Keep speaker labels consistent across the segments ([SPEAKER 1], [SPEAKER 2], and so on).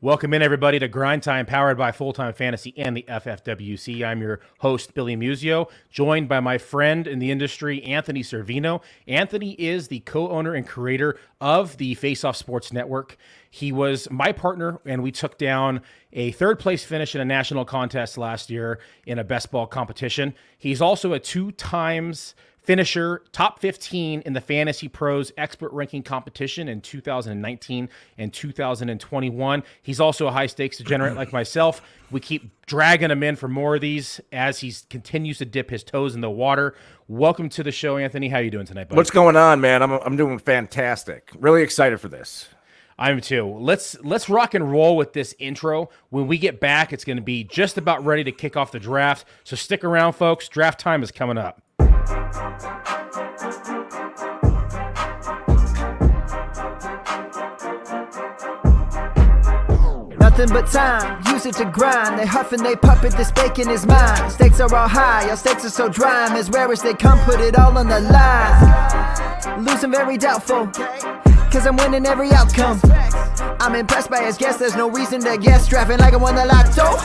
[SPEAKER 1] Welcome in, everybody, to Grind Time, powered by Full Time Fantasy and the FFWC. I'm your host, Billy Muzio, joined by my friend in the industry, Anthony Cervino. Anthony is the co-owner and creator of the Faceoff Sports Network. He was my partner, and we took down a third-place finish in a national contest last year in a best ball competition. He's also a two-times finisher, top 15 in the Fantasy Pros expert ranking competition in 2019 and 2021. He's also a high-stakes degenerate like myself. We keep dragging him in for more of these as he continues to dip his toes in the water. Welcome to the show, Anthony. How are you doing tonight, buddy?
[SPEAKER 2] What's going on, man? I'm doing fantastic. Really excited for this.
[SPEAKER 1] I'm too. Let's rock and roll with this intro. When we get back, it's going to be just about ready to kick off the draft. So stick around, folks. Draft time is coming up.
[SPEAKER 3] Nothing but time, use it to grind. They huff and they puff it, this bacon is mine. Stakes are all high, your stakes are so dry. I'm as rare as they come, put it all on the line. Losing very doubtful, cause I'm winning every outcome. I'm impressed by his guess, there's no reason to guess. Drafting like I won the lotto,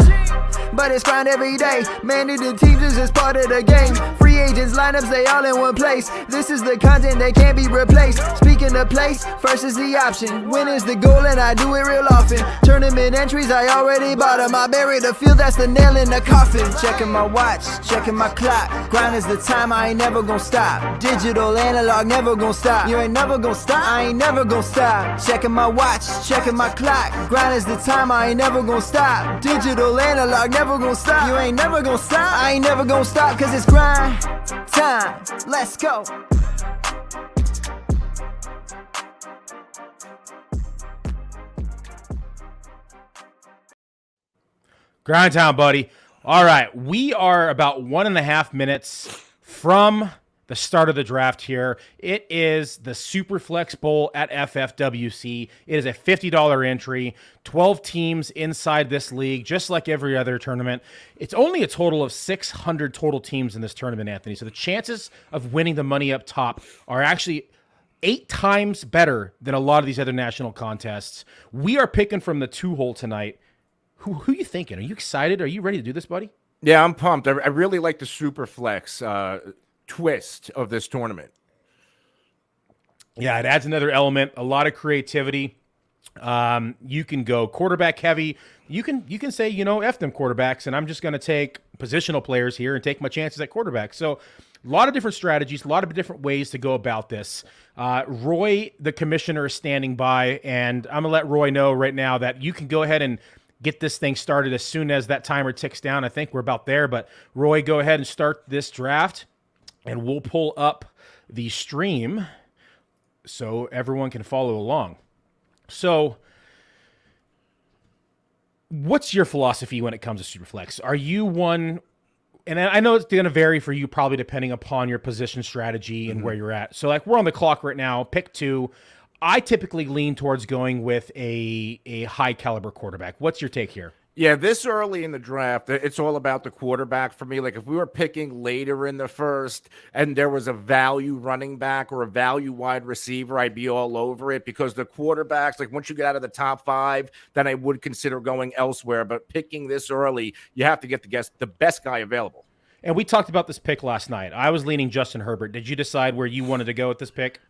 [SPEAKER 3] but it's grind every day. Managing teams is just part of the game. Free agents, lineups, they all in one place. This is the content that can't be replaced. Speaking of place, first is the option. Win is the goal and I do it real often. Tournament entries, I already bought them. I bury the field, that's the nail in the coffin. Checking my watch, checking my clock. Grind is the time, I ain't never gonna stop. Digital, analog, never gonna stop. You ain't never gonna stop, I ain't never gonna stop. Checking my watch, checking my clock. Grind is the time, I ain't never gonna stop. Digital, analog, never gonna stop. You ain't never gonna stop, I ain't never gonna stop. Cause it's grind time, let's go.
[SPEAKER 1] Grind time, buddy. All right, we are about 1.5 minutes from the start of the draft here. It is the SuperFlex Bowl at FFWC. It is a $50 entry, 12 teams inside this league, just like every other tournament. It's only a total of 600 total teams in this tournament, Anthony. So the chances of winning the money up top are actually 8 times better than a lot of these other national contests. We are picking from the 2-hole tonight. Who are you thinking? Are you excited? Are you ready to do this, buddy?
[SPEAKER 2] Yeah, I'm pumped. I really like the SuperFlex twist of this tournament.
[SPEAKER 1] Yeah, it adds another element, a lot of creativity. You can go quarterback heavy. You can say, F them quarterbacks, and I'm just going to take positional players here and take my chances at quarterback. So a lot of different strategies, a lot of different ways to go about this. Roy, the commissioner, is standing by, and I'm going to let Roy know right now that you can go ahead and get this thing started as soon as that timer ticks down. I think we're about there, but Roy, go ahead and start this draft, and we'll pull up the stream so everyone can follow along. So what's your philosophy when it comes to SuperFlex? Are you one, and I know it's going to vary for you probably depending upon your position strategy and where you're at. So like we're on the clock right now, pick 2. I typically lean towards going with a high caliber quarterback. What's your take here?
[SPEAKER 2] Yeah, this early in the draft, it's all about the quarterback for me. Like if we were picking later in the first and there was a value running back or a value wide receiver, I'd be all over it because the quarterbacks, like once you get out of the top 5, then I would consider going elsewhere. But picking this early, you have to get the best guy available.
[SPEAKER 1] And we talked about this pick last night. I was leaning Justin Herbert. Did you decide where you wanted to go with this pick?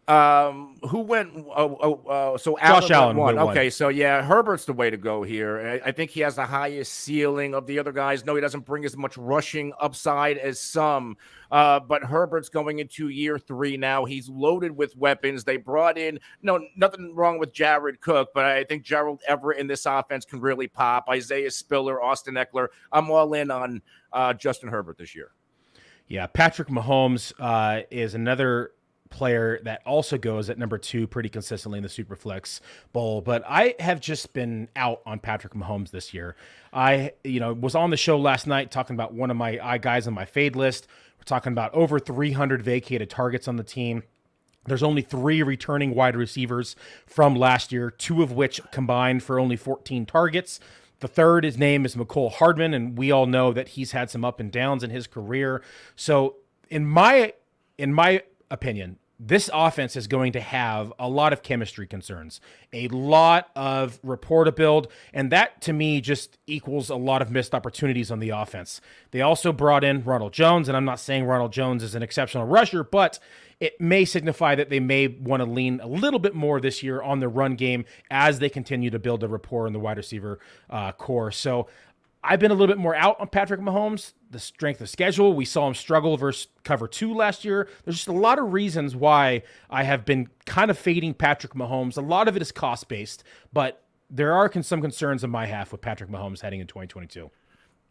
[SPEAKER 2] Who went? So
[SPEAKER 1] Josh Allen
[SPEAKER 2] won.
[SPEAKER 1] went
[SPEAKER 2] Okay, so yeah, Herbert's the way to go here. I think he has the highest ceiling of the other guys. No, he doesn't bring as much rushing upside as some. But Herbert's going into year 3 now. He's loaded with weapons. They brought in nothing wrong with Jared Cook, but I think Gerald Everett in this offense can really pop. Isaiah Spiller, Austin Eckler. I'm all in on Justin Herbert this year.
[SPEAKER 1] Yeah, Patrick Mahomes is another player that also goes at number 2 pretty consistently in the SuperFlex Bowl, but I have just been out on Patrick Mahomes this year. I was on the show last night talking about one of my guys on my fade list. We're talking about over 300 vacated targets on the team. There's only 3 returning wide receivers from last year, 2 of which combined for only 14 targets. The third, his name is McCole Hardman, and we all know that he's had some up and downs in his career. So in my opinion, this offense is going to have a lot of chemistry concerns, a lot of rapport to build, and that to me just equals a lot of missed opportunities on the offense. They also brought in Ronald Jones, and I'm not saying Ronald Jones is an exceptional rusher, but it may signify that they may want to lean a little bit more this year on the run game as they continue to build a rapport in the wide receiver core. So I've been a little bit more out on Patrick Mahomes. The strength of schedule, we saw him struggle versus cover 2 last year. There's just a lot of reasons why I have been kind of fading Patrick Mahomes. A lot of it is cost-based, but there are some concerns on my half with Patrick Mahomes heading in 2022.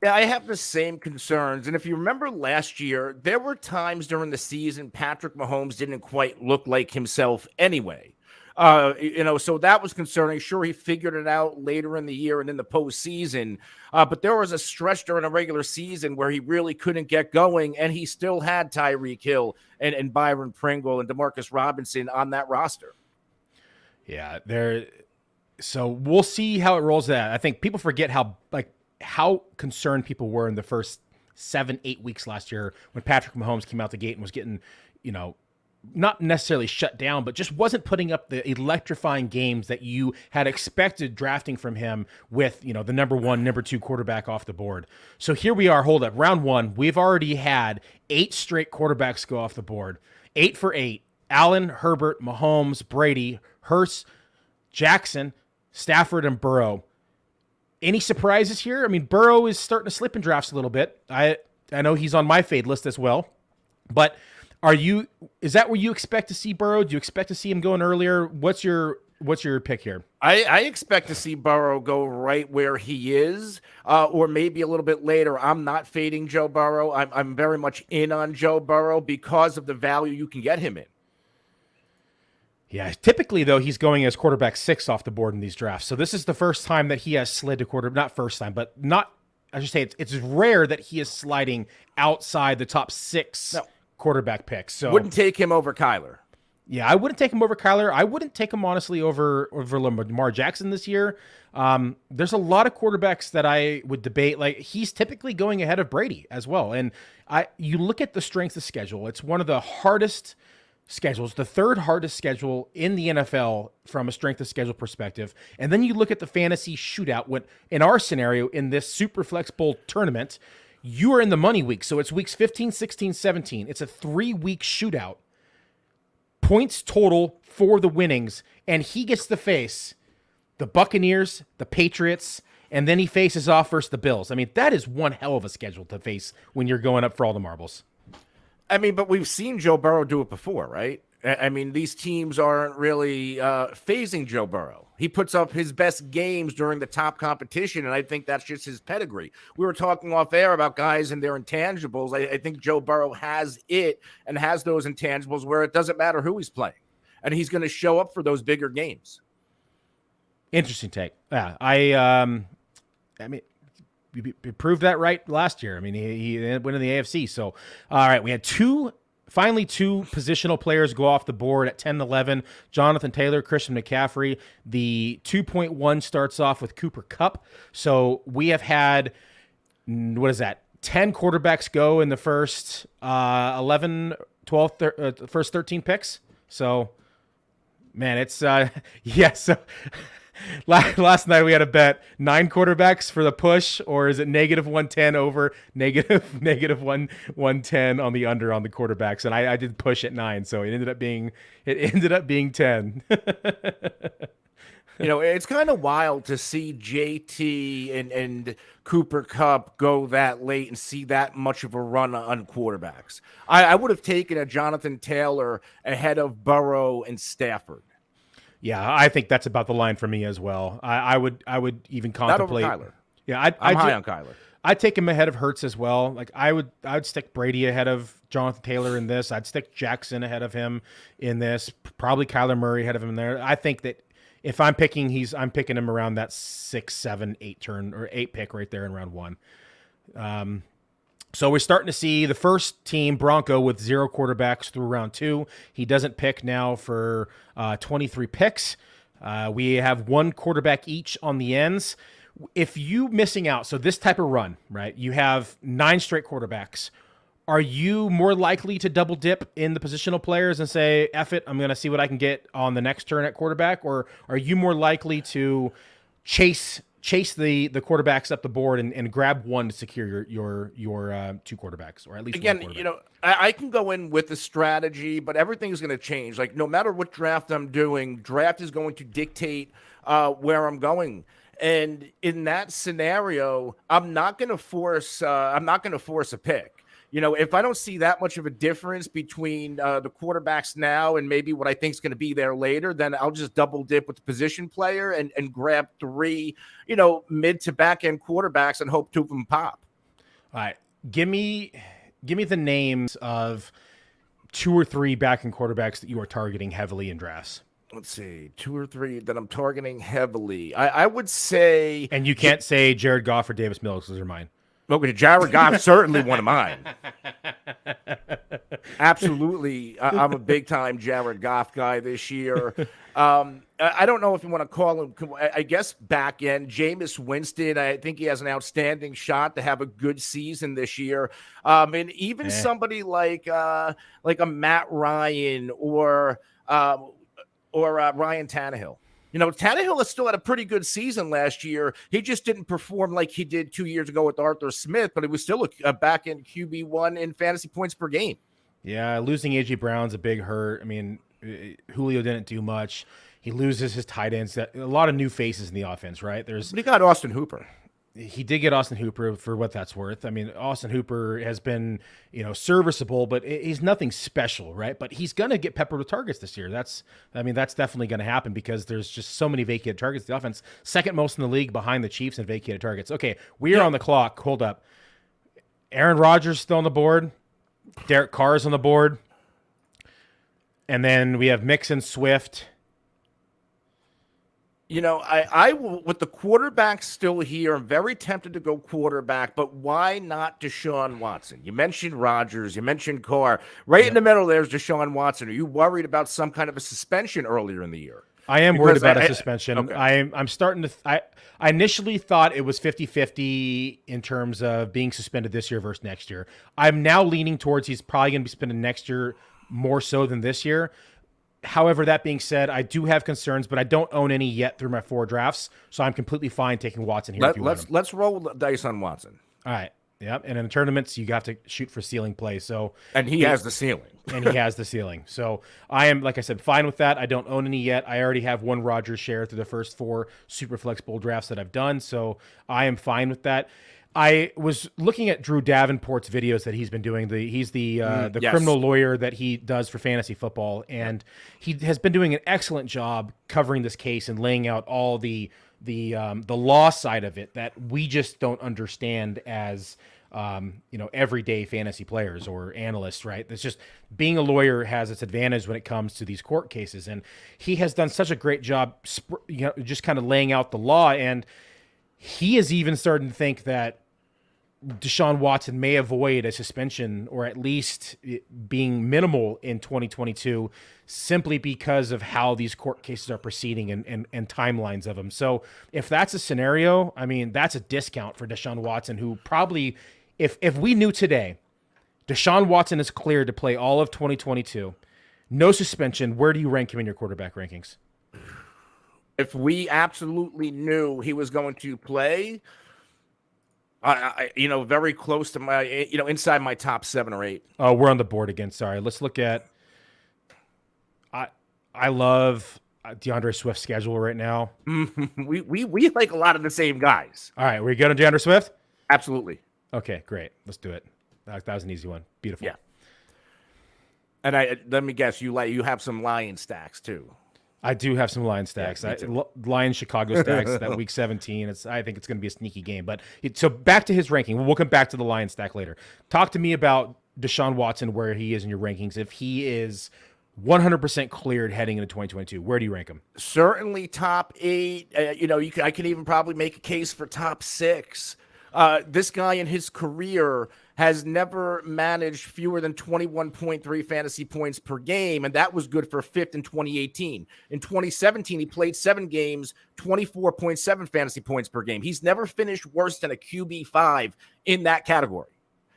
[SPEAKER 2] Yeah, I have the same concerns. And if you remember last year, there were times during the season Patrick Mahomes didn't quite look like himself anyway. So that was concerning. Sure, he figured it out later in the year and in the postseason. But there was a stretch during the regular season where he really couldn't get going, and he still had Tyreek Hill and Byron Pringle and Demarcus Robinson on that roster.
[SPEAKER 1] Yeah, so we'll see how it rolls out. I think people forget how concerned people were in the first 7-8 weeks last year when Patrick Mahomes came out the gate and was getting, not necessarily shut down, but just wasn't putting up the electrifying games that you had expected drafting from him with, the number 1, number 2 quarterback off the board. So here we are, hold up, round 1. We've already had 8 straight quarterbacks go off the board. 8 for 8. Allen, Herbert, Mahomes, Brady, Hurst, Jackson, Stafford, and Burrow. Any surprises here? I mean, Burrow is starting to slip in drafts a little bit. I know he's on my fade list as well, but is that where you expect to see Burrow? Do you expect to see him going earlier? What's your pick here?
[SPEAKER 2] I expect to see Burrow go right where he is, or maybe a little bit later. I'm not fading Joe Burrow. I'm very much in on Joe Burrow because of the value you can get him in.
[SPEAKER 1] Yeah, typically, though, he's going as quarterback 6 off the board in these drafts. So this is the first time that he has slid to not first time, but I should say it's rare that he is sliding outside the top 6 quarterback picks. So
[SPEAKER 2] wouldn't take him over Kyler.
[SPEAKER 1] Yeah, I wouldn't take him over Kyler. I wouldn't take him, honestly, over Lamar Jackson this year. There's a lot of quarterbacks that I would debate. Like, he's typically going ahead of Brady as well. And you look at the strength of schedule. It's one of the hardest schedules, the 3rd hardest schedule in the NFL from a strength of schedule perspective. And then you look at the fantasy shootout. In our scenario, in this SuperFlex Bowl tournament, you are in the money week. So it's weeks 15, 16, 17. It's a 3-week shootout. Points total for the winnings. And he gets to face the Buccaneers, the Patriots, and then he faces off versus the Bills. I mean, that is one hell of a schedule to face when you're going up for all the marbles.
[SPEAKER 2] I mean, but we've seen Joe Burrow do it before, right? I mean, these teams aren't really phasing Joe Burrow. He puts up his best games during the top competition, and I think that's just his pedigree. We were talking off air about guys and their intangibles. I think Joe Burrow has it and has those intangibles where it doesn't matter who he's playing, and he's going to show up for those bigger games.
[SPEAKER 1] Interesting take. Yeah, I mean, we proved that right last year. I mean, he went in the AFC. So, all right, we had finally two positional players go off the board at 10-11. Jonathan Taylor, Christian McCaffrey. The 2.1 starts off with Cooper Kupp. So we have had, 10 quarterbacks go in the first 11, 12, first 13 picks. So, man, it's, so last night we had a bet 9 quarterbacks for the push, or is it -110 over negative 110 on the under on the quarterbacks, and I did push at 9, so it ended up being 10.
[SPEAKER 2] It's kind of wild to see JT and Cooper Kupp go that late and see that much of a run on quarterbacks. I would have taken a Jonathan Taylor ahead of Burrow and Stafford.
[SPEAKER 1] Yeah, I think that's about the line for me as well. I would even contemplate.
[SPEAKER 2] Not over Kyler.
[SPEAKER 1] Yeah,
[SPEAKER 2] I'm high on Kyler.
[SPEAKER 1] I'd take him ahead of Hurts as well. Like I'd stick Brady ahead of Jonathan Taylor in this. I'd stick Jackson ahead of him in this. Probably Kyler Murray ahead of him there. I think that if I'm picking, I'm picking him around that 6, 7, 8 turn or 8 pick right there in round 1. So we're starting to see the first team, Bronco, with 0 quarterbacks through round 2. He doesn't pick now for 23 picks. We have 1 quarterback each on the ends. If you missing out, so this type of run, right, you have 9 straight quarterbacks. Are you more likely to double dip in the positional players and say, F it, I'm going to see what I can get on the next turn at quarterback? Or are you more likely to chase the quarterbacks up the board and grab one to secure your two quarterbacks, or at least
[SPEAKER 2] again,
[SPEAKER 1] one
[SPEAKER 2] I can go in with a strategy, but everything's going to change. Like, no matter what draft I'm doing, draft is going to dictate where I'm going. And in that scenario, I'm not going to force a pick. If I don't see that much of a difference between the quarterbacks now and maybe what I think is going to be there later, then I'll just double dip with the position player and grab three, mid to back end quarterbacks and hope two of them pop.
[SPEAKER 1] All right. Give me the names of 2 or 3 back end quarterbacks that you are targeting heavily in drafts.
[SPEAKER 2] Let's see, 2 or 3 that I'm targeting heavily. I would say.
[SPEAKER 1] And you can't say Jared Goff or Davis Mills, those are mine.
[SPEAKER 2] Okay, Jared Goff, certainly one of mine. Absolutely. I'm a big-time Jared Goff guy this year. I don't know if you want to call him, I guess, back end. Jameis Winston, I think he has an outstanding shot to have a good season this year. And even somebody like a Matt Ryan or Ryan Tannehill. Tannehill has still had a pretty good season last year. He just didn't perform like he did 2 years ago with Arthur Smith, but it was still a back-end QB1 in fantasy points per game.
[SPEAKER 1] Yeah, losing A.J. Brown's a big hurt. I mean, Julio didn't do much. He loses his tight ends. A lot of new faces in the offense, right?
[SPEAKER 2] But he got Austin Hooper.
[SPEAKER 1] He did get Austin Hooper for what that's worth. I mean, Austin Hooper has been, serviceable, but he's nothing special, right? But he's going to get peppered with targets this year. That's definitely going to happen because there's just so many vacated targets. The offense, second most in the league behind the Chiefs in vacated targets. Okay, we are on the clock. Hold up. Aaron Rodgers still on the board. Derek Carr's on the board. And then we have Mixon, Swift.
[SPEAKER 2] I with the quarterback still here, I'm very tempted to go quarterback, but why not Deshaun Watson? You mentioned Rodgers, you mentioned Carr. Right in the middle, there's Deshaun Watson. Are you worried about some kind of a suspension earlier in the year?
[SPEAKER 1] I am worried about a suspension.
[SPEAKER 2] Okay.
[SPEAKER 1] I'm starting to I initially thought it was 50-50 in terms of being suspended this year versus next year. I'm now leaning towards he's probably going to be suspended next year more so than this year. However, that being said, I do have concerns, but I don't own any yet through my 4 drafts, so I'm completely fine taking Watson here.
[SPEAKER 2] Let's roll the dice on Watson.
[SPEAKER 1] All right. Yep. And in the tournaments, you have to shoot for ceiling play.
[SPEAKER 2] And he has the ceiling.
[SPEAKER 1] And he has the ceiling. So I am, like I said, fine with that. I don't own any yet. I already have 1 Rodgers share through the first 4 SuperFlex Bowl drafts that I've done, so I am fine with that. I was looking at Drew Davenport's videos that he's been doing. He's the criminal lawyer that he does for fantasy football, and he has been doing an excellent job covering this case and laying out all the law side of it that we just don't understand as everyday fantasy players or analysts, right? It's just being a lawyer has its advantage when it comes to these court cases, and he has done such a great job, just kind of laying out the law, and he is even starting to think that Deshaun Watson may avoid a suspension or at least being minimal in 2022 simply because of how these court cases are proceeding and timelines of them. So if that's a scenario, I mean, that's a discount for Deshaun Watson, who probably, if we knew today, Deshaun Watson is cleared to play all of 2022, no suspension, where do you rank him in your quarterback rankings?
[SPEAKER 2] If we absolutely knew he was going to play, very close to my, inside my top 7 or 8.
[SPEAKER 1] Oh, we're on the board again. Sorry. Let's look at. I love DeAndre Swift's schedule right now.
[SPEAKER 2] We like a lot of the same guys.
[SPEAKER 1] All right, we good on DeAndre Swift?
[SPEAKER 2] Absolutely.
[SPEAKER 1] Okay, great. Let's do it. That was an easy one. Beautiful.
[SPEAKER 2] Yeah. And let me guess, you have some Lion stacks too.
[SPEAKER 1] I do have some Lion stacks. Lions Chicago stacks that week 17. I think it's going to be a sneaky game. But so back to his ranking. We'll come back to the Lion stack later. Talk to me about Deshaun Watson, where he is in your rankings. If he is 100% cleared heading into 2022, where do you rank him?
[SPEAKER 2] Certainly top 8. I can even probably make a case for top 6. This guy in his career has never managed fewer than 21.3 fantasy points per game, and that was good for 5th in 2018. In 2017, he played 7 games, 24.7 fantasy points per game. He's never finished worse than a QB5 in that category.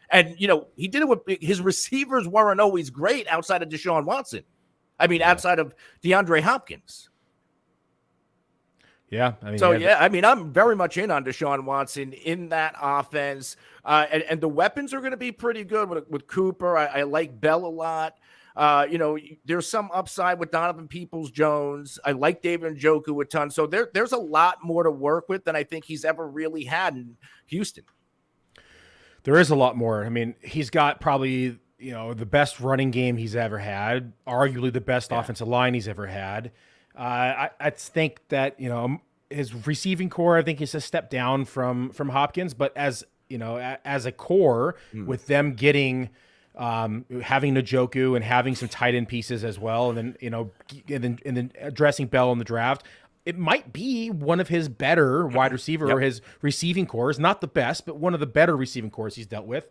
[SPEAKER 2] And, he did it with his receivers weren't always great outside of Deshawn Watson. I mean, outside of DeAndre Hopkins.
[SPEAKER 1] Yeah.
[SPEAKER 2] I'm very much in on Deshaun Watson in that offense. And the weapons are going to be pretty good with Cooper. I like Bell a lot. There's some upside with Donovan Peoples-Jones. I like David Njoku a ton. So there's a lot more to work with than I think he's ever really had in Houston.
[SPEAKER 1] There is a lot more. I mean, he's got probably, the best running game he's ever had, arguably the best offensive line he's ever had. I think that, his receiving core, I think is a step down from Hopkins, but as a core with them getting, having Njoku and having some tight end pieces as well. And then addressing Bell in the draft, it might be one of his better wide receiver or his receiving cores, not the best, but one of the better receiving cores he's dealt with.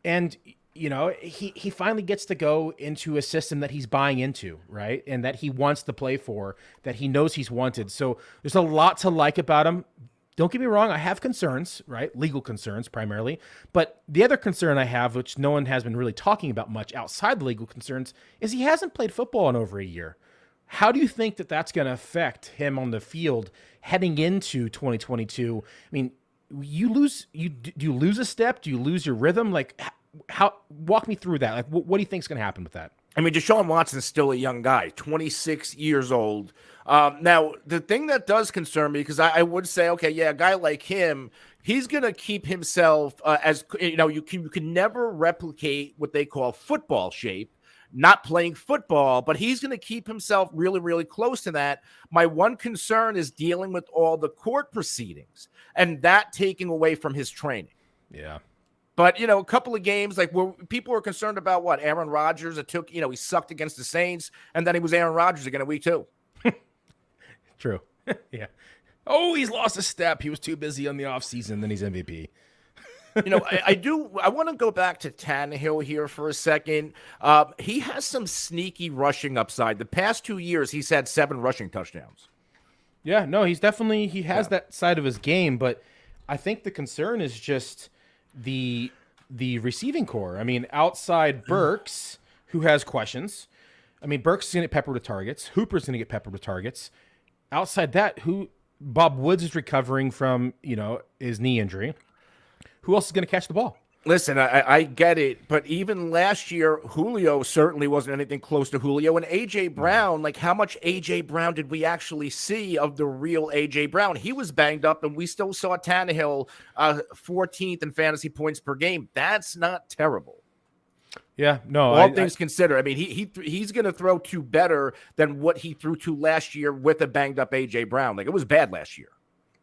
[SPEAKER 1] And, he finally gets to go into a system that he's buying into, right? And that he wants to play for, that he knows he's wanted. So there's a lot to like about him. Don't get me wrong, I have concerns, right? Legal concerns primarily. But the other concern I have, which no one has been really talking about much outside the legal concerns, is he hasn't played football in over a year. How do you think that that's going to affect him on the field heading into 2022? I mean, do you lose a step? Do you lose your rhythm? Like, walk me through that. Like, what do you think is going to happen with that?
[SPEAKER 2] I mean, Deshaun Watson's still a young guy, 26 years old. Now, the thing that does concern me, because I would say, okay, yeah, a guy like him, he's going to keep himself you can never replicate what they call football shape, not playing football, but he's going to keep himself really, really close to that. My one concern is dealing with all the court proceedings and that taking away from his training.
[SPEAKER 1] Yeah.
[SPEAKER 2] But, a couple of games, like where people were concerned about what Aaron Rodgers, he sucked against the Saints, and then he was Aaron Rodgers again in week 2.
[SPEAKER 1] True. Yeah. Oh, he's lost a step. He was too busy on the offseason, then he's MVP.
[SPEAKER 2] I want to go back to Tannehill here for a second. He has some sneaky rushing upside. The past 2 years, he's had 7 rushing touchdowns.
[SPEAKER 1] Yeah, no, he has that side of his game, but I think the concern is just the receiving core. I mean, outside Burks, who has questions. I mean, Burks is going to get peppered with targets. Hooper's going to get peppered with targets. Outside that, Bob Woods is recovering from, his knee injury. Who else is going to catch the ball?
[SPEAKER 2] Listen, I get it, but even last year, Julio certainly wasn't anything close to Julio. And A.J. Brown, like how much A.J. Brown did we actually see of the real A.J. Brown? He was banged up, and we still saw Tannehill 14th in fantasy points per game. That's not terrible.
[SPEAKER 1] Yeah, no.
[SPEAKER 2] All things considered, I mean, he's going to throw to better than what he threw to last year with a banged-up A.J. Brown. Like, it was bad last year.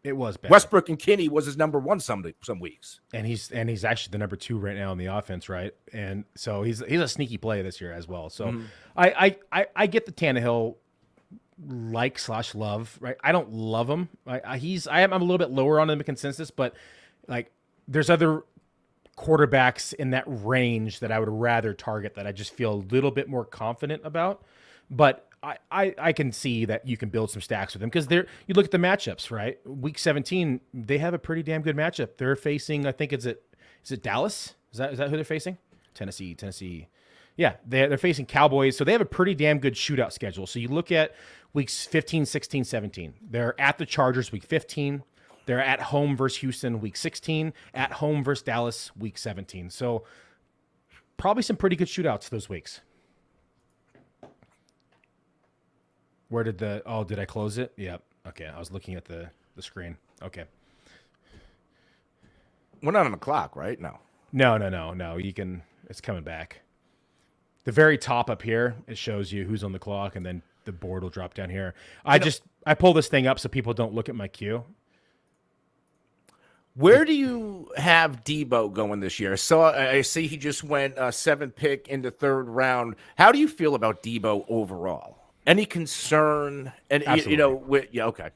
[SPEAKER 1] It was bad.
[SPEAKER 2] Westbrook and Kinney was his number 1 some weeks.
[SPEAKER 1] And he's actually the number 2 right now in the offense, right? And so he's a sneaky play this year as well. So I get the Tannehill /love, right? I don't love him. I'm a little bit lower on him in consensus, but like there's other quarterbacks in that range that I would rather target that I just feel a little bit more confident about. But I can see that you can build some stacks with them because you look at the matchups, right? Week 17, they have a pretty damn good matchup. They're facing, I think is it Dallas? Is that who they're facing? Tennessee. Yeah, they're facing Cowboys. So they have a pretty damn good shootout schedule. So you look at weeks 15, 16, 17. They're at the Chargers week 15. They're at home versus Houston week 16, at home versus Dallas week 17. So probably some pretty good shootouts those weeks. Where did did I close it? Yep. Okay. I was looking at the screen. Okay.
[SPEAKER 2] We're not on the clock, right? No.
[SPEAKER 1] No. It's coming back. The very top up here, it shows you who's on the clock, and then the board will drop down here. I pull this thing up so people don't look at my queue.
[SPEAKER 2] Where do you have Debo going this year? So I see he just went 7th pick in the 3rd round. How do you feel about Debo overall? Any concern? And
[SPEAKER 1] Absolutely.
[SPEAKER 2] Okay.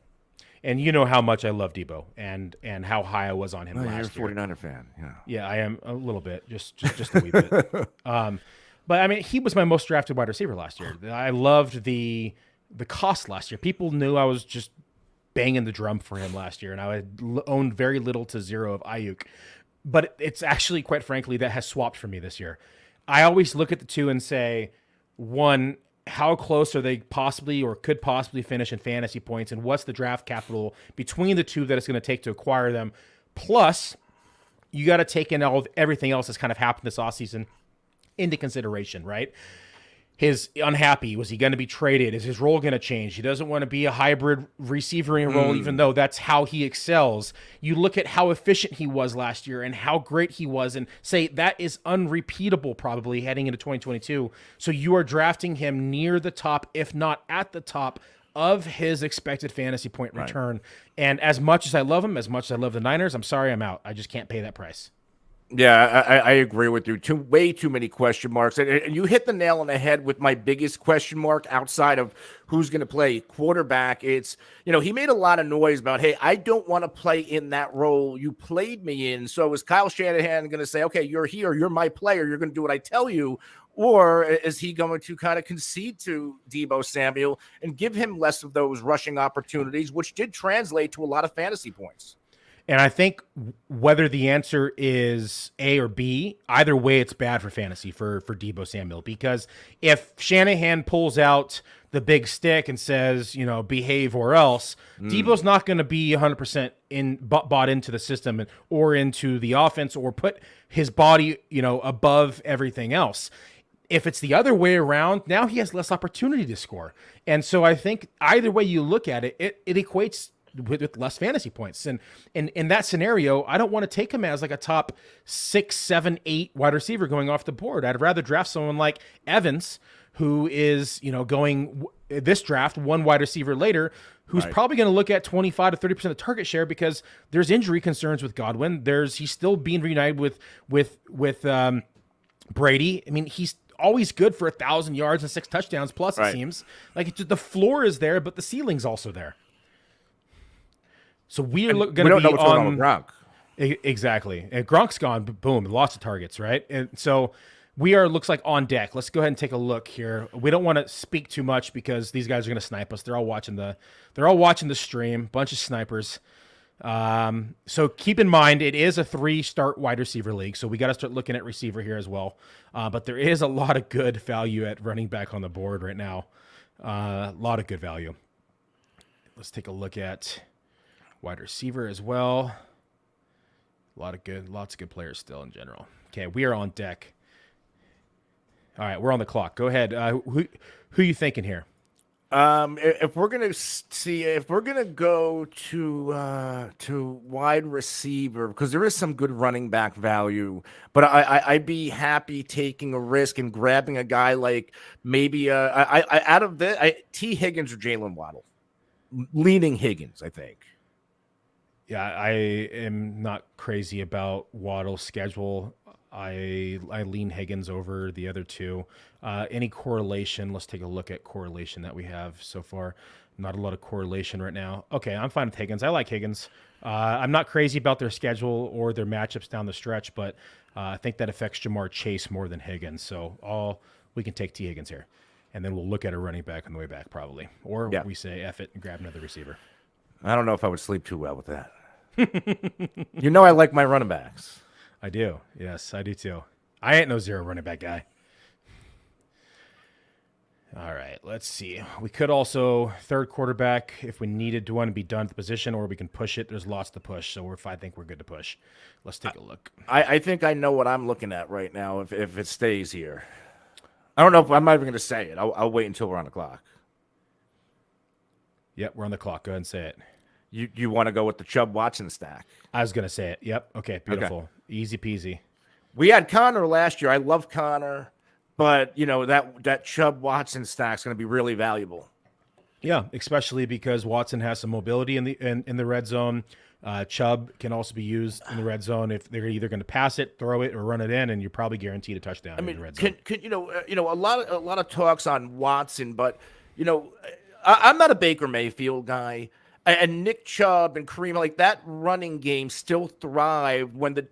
[SPEAKER 1] And you know how much I love Debo and how high I was on him last
[SPEAKER 2] year.
[SPEAKER 1] You're
[SPEAKER 2] a 49er fan. Yeah.
[SPEAKER 1] Yeah, I am a little bit, just a wee bit. But I mean, he was my most drafted wide receiver last year. I loved the cost last year. People knew I was just banging the drum for him last year, and I had owned very little to zero of Ayuk. but it's actually, quite frankly, that has swapped for me this year. I always look at the two and say, one, how close are they possibly or could possibly finish in fantasy points, and what's the draft capital between the two that it's going to take to acquire them? Plus, you got to take in everything else that's kind of happened this offseason into consideration, right? His unhappy, was he going to be traded? Is his role going to change? He doesn't want to be a hybrid receivering role, even though that's how he excels. You look at how efficient he was last year and how great he was, and say that is unrepeatable probably heading into 2022. So you are drafting him near the top, if not at the top, of his expected fantasy point return. And as much as I love him, as much as I love the Niners, I'm sorry I'm out. I just can't pay that price.
[SPEAKER 2] Yeah, I agree with you. Way too many question marks. And you hit the nail on the head with my biggest question mark outside of who's going to play quarterback. It's, he made a lot of noise about, hey, I don't want to play in that role you played me in. So is Kyle Shanahan going to say, okay, you're here, you're my player, you're going to do what I tell you? Or is he going to kind of concede to Deebo Samuel and give him less of those rushing opportunities, which did translate to a lot of fantasy points?
[SPEAKER 1] And I think whether the answer is A or B, either way, it's bad for fantasy for Deebo Samuel. Because if Shanahan pulls out the big stick and says, behave or else, Deebo's not going to be 100% bought into the system or into the offense or put his body, above everything else. If it's the other way around, now he has less opportunity to score. And so I think either way you look at it, it equates with less fantasy points. And in that scenario, I don't want to take him as like a top 6, 7, 8 wide receiver going off the board. I'd rather draft someone like Evans, who is, going this draft one wide receiver later, who's probably going to look at 25 to 30% of target share because there's injury concerns with Godwin. He's still being reunited with Brady. I mean, he's always good for 1,000 yards and 6 touchdowns plus. It seems like the floor is there, but the ceiling's also there. So we are going to be
[SPEAKER 2] know what's going on with Gronk.
[SPEAKER 1] Exactly. And Gronk's gone, boom, lots of targets, right? And so we are, looks like, on deck. Let's go ahead and take a look here. We don't want to speak too much because these guys are going to snipe us. They're all watching the stream, bunch of snipers. So keep in mind, it is a 3-start wide receiver league, so we got to start looking at receiver here as well. But there is a lot of good value at running back on the board right now. A lot of good value. Let's take a look at wide receiver as well. Lots of good players still in general. Okay, we are on deck. All right, we're on the clock. Go ahead. Who are you thinking here?
[SPEAKER 2] If we're gonna go to wide receiver, because there is some good running back value, but I'd be happy taking a risk and grabbing a guy like maybe T. Higgins or Jalen Waddle. Leaning Higgins, I think.
[SPEAKER 1] Yeah, I am not crazy about Waddle's schedule. I lean Higgins over the other two. Any correlation? Let's take a look at correlation that we have so far. Not a lot of correlation right now. Okay, I'm fine with Higgins. I like Higgins. I'm not crazy about their schedule or their matchups down the stretch, but I think that affects Jamar Chase more than Higgins. So we can take T. Higgins here, and then we'll look at a running back on the way back probably. Or we say F it and grab another receiver.
[SPEAKER 2] I don't know if I would sleep too well with that. I like my running backs.
[SPEAKER 1] I do. Yes, I do too. I ain't no zero running back guy. All right, let's see. We could also third quarterback if we needed to want to be done at the position, or we can push it. There's lots to push, so I think we're good to push. Let's take a look.
[SPEAKER 2] I think I know what I'm looking at right now if it stays here. I don't know if I'm not even going to say it. I'll wait until we're on the clock.
[SPEAKER 1] Yep, we're on the clock. Go ahead and say it.
[SPEAKER 2] You want to go with the Chubb Watson stack?
[SPEAKER 1] I was going to say it. Yep. Okay, beautiful. Okay. Easy peasy.
[SPEAKER 2] We had Connor last year. I love Connor, but that Chubb Watson stack is going to be really valuable.
[SPEAKER 1] Yeah, especially because Watson has some mobility in the red zone. Chubb can also be used in the red zone if they're either going to pass it, throw it, or run it in, and you're probably guaranteed a touchdown in the red zone.
[SPEAKER 2] A lot of talks on Watson, but I'm not a Baker Mayfield guy. And Nick Chubb and Kareem, like that running game still thrived when the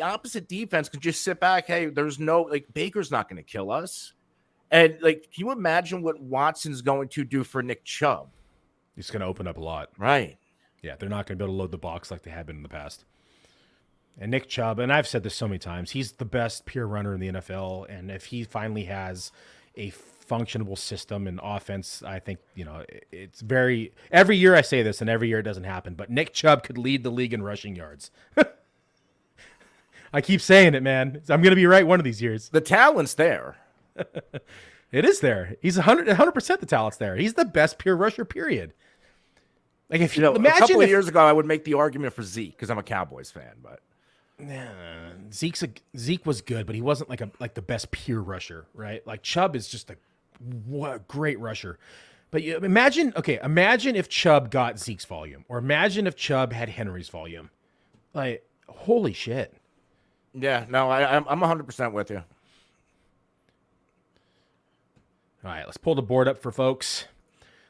[SPEAKER 2] opposite defense could just sit back. Hey, there's Baker's not going to kill us. And can you imagine what Watson's going to do for Nick Chubb?
[SPEAKER 1] He's going to open up a lot.
[SPEAKER 2] Right.
[SPEAKER 1] Yeah, they're not going to be able to load the box like they have been in the past. And Nick Chubb, and I've said this so many times, he's the best pure runner in the NFL. And if he finally has a functionable system and offense, I think, it's every year I say this and every year it doesn't happen, but Nick Chubb could lead the league in rushing yards. I keep saying it, man. I'm going to be right one of these years.
[SPEAKER 2] The talent's there.
[SPEAKER 1] It is there. He's 100% the talent's there. He's the best pure rusher, period. Like if
[SPEAKER 2] a couple of years ago, I would make the argument for Zeke because I'm a Cowboys fan, but
[SPEAKER 1] Zeke was good, but he wasn't like the best pure rusher, right? Like Chubb is just what a great rusher. But imagine if Chubb got Zeke's volume, or imagine if Chubb had Henry's volume. Like, holy shit.
[SPEAKER 2] Yeah, no, I'm 100% with you.
[SPEAKER 1] All right, let's pull the board up for folks.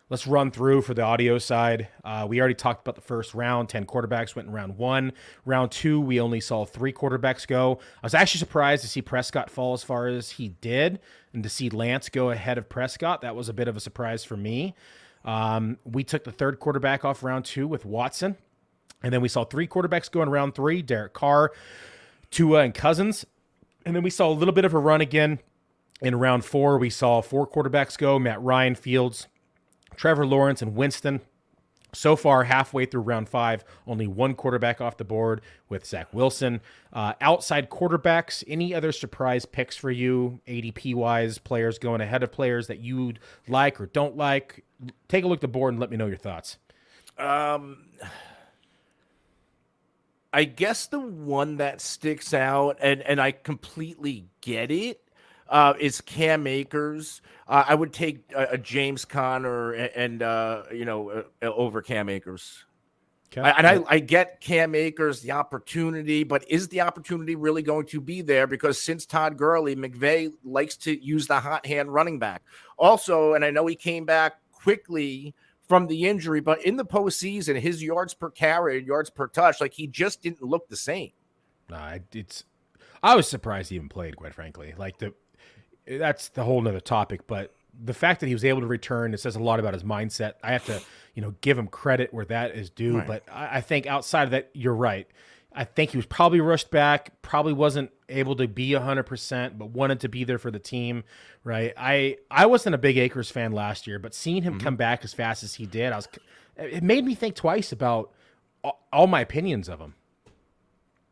[SPEAKER 1] Let's run through for the audio side. We already talked about the first round. 10 quarterbacks went in round 1. Round 2, we only saw 3 quarterbacks go. I was actually surprised to see Prescott fall as far as he did, and to see Lance go ahead of Prescott. That was a bit of a surprise for me. We took the third quarterback off round 2 with Watson. And then we saw 3 quarterbacks go in round 3, Derek Carr, Tua, and Cousins. And then we saw a little bit of a run again. In round 4, we saw 4 quarterbacks go, Matt Ryan, Fields, Trevor Lawrence, and Winston. So far, halfway through round 5, only 1 quarterback off the board with Zach Wilson. Outside quarterbacks, any other surprise picks for you, ADP-wise, players going ahead of players that you like or don't like? Take a look at the board and let me know your thoughts.
[SPEAKER 2] I guess the one that sticks out, and I completely get it, is Cam Akers. I would take a James Conner and over Cam Akers. Okay. I get Cam Akers, the opportunity, but is the opportunity really going to be there? Because since Todd Gurley, McVay likes to use the hot hand running back. Also, and I know he came back quickly from the injury, but in the postseason, his yards per carry, yards per touch, like he just didn't look the same.
[SPEAKER 1] I was surprised he even played, quite frankly. That's the whole nother topic, but the fact that he was able to return, it says a lot about his mindset. I have to, give him credit where that is due. Right. But I think outside of that, you're right. I think he was probably rushed back, probably wasn't able to be 100%, but wanted to be there for the team, right? I wasn't a big Akers fan last year, but seeing him come back as fast as he did, it made me think twice about all my opinions of him.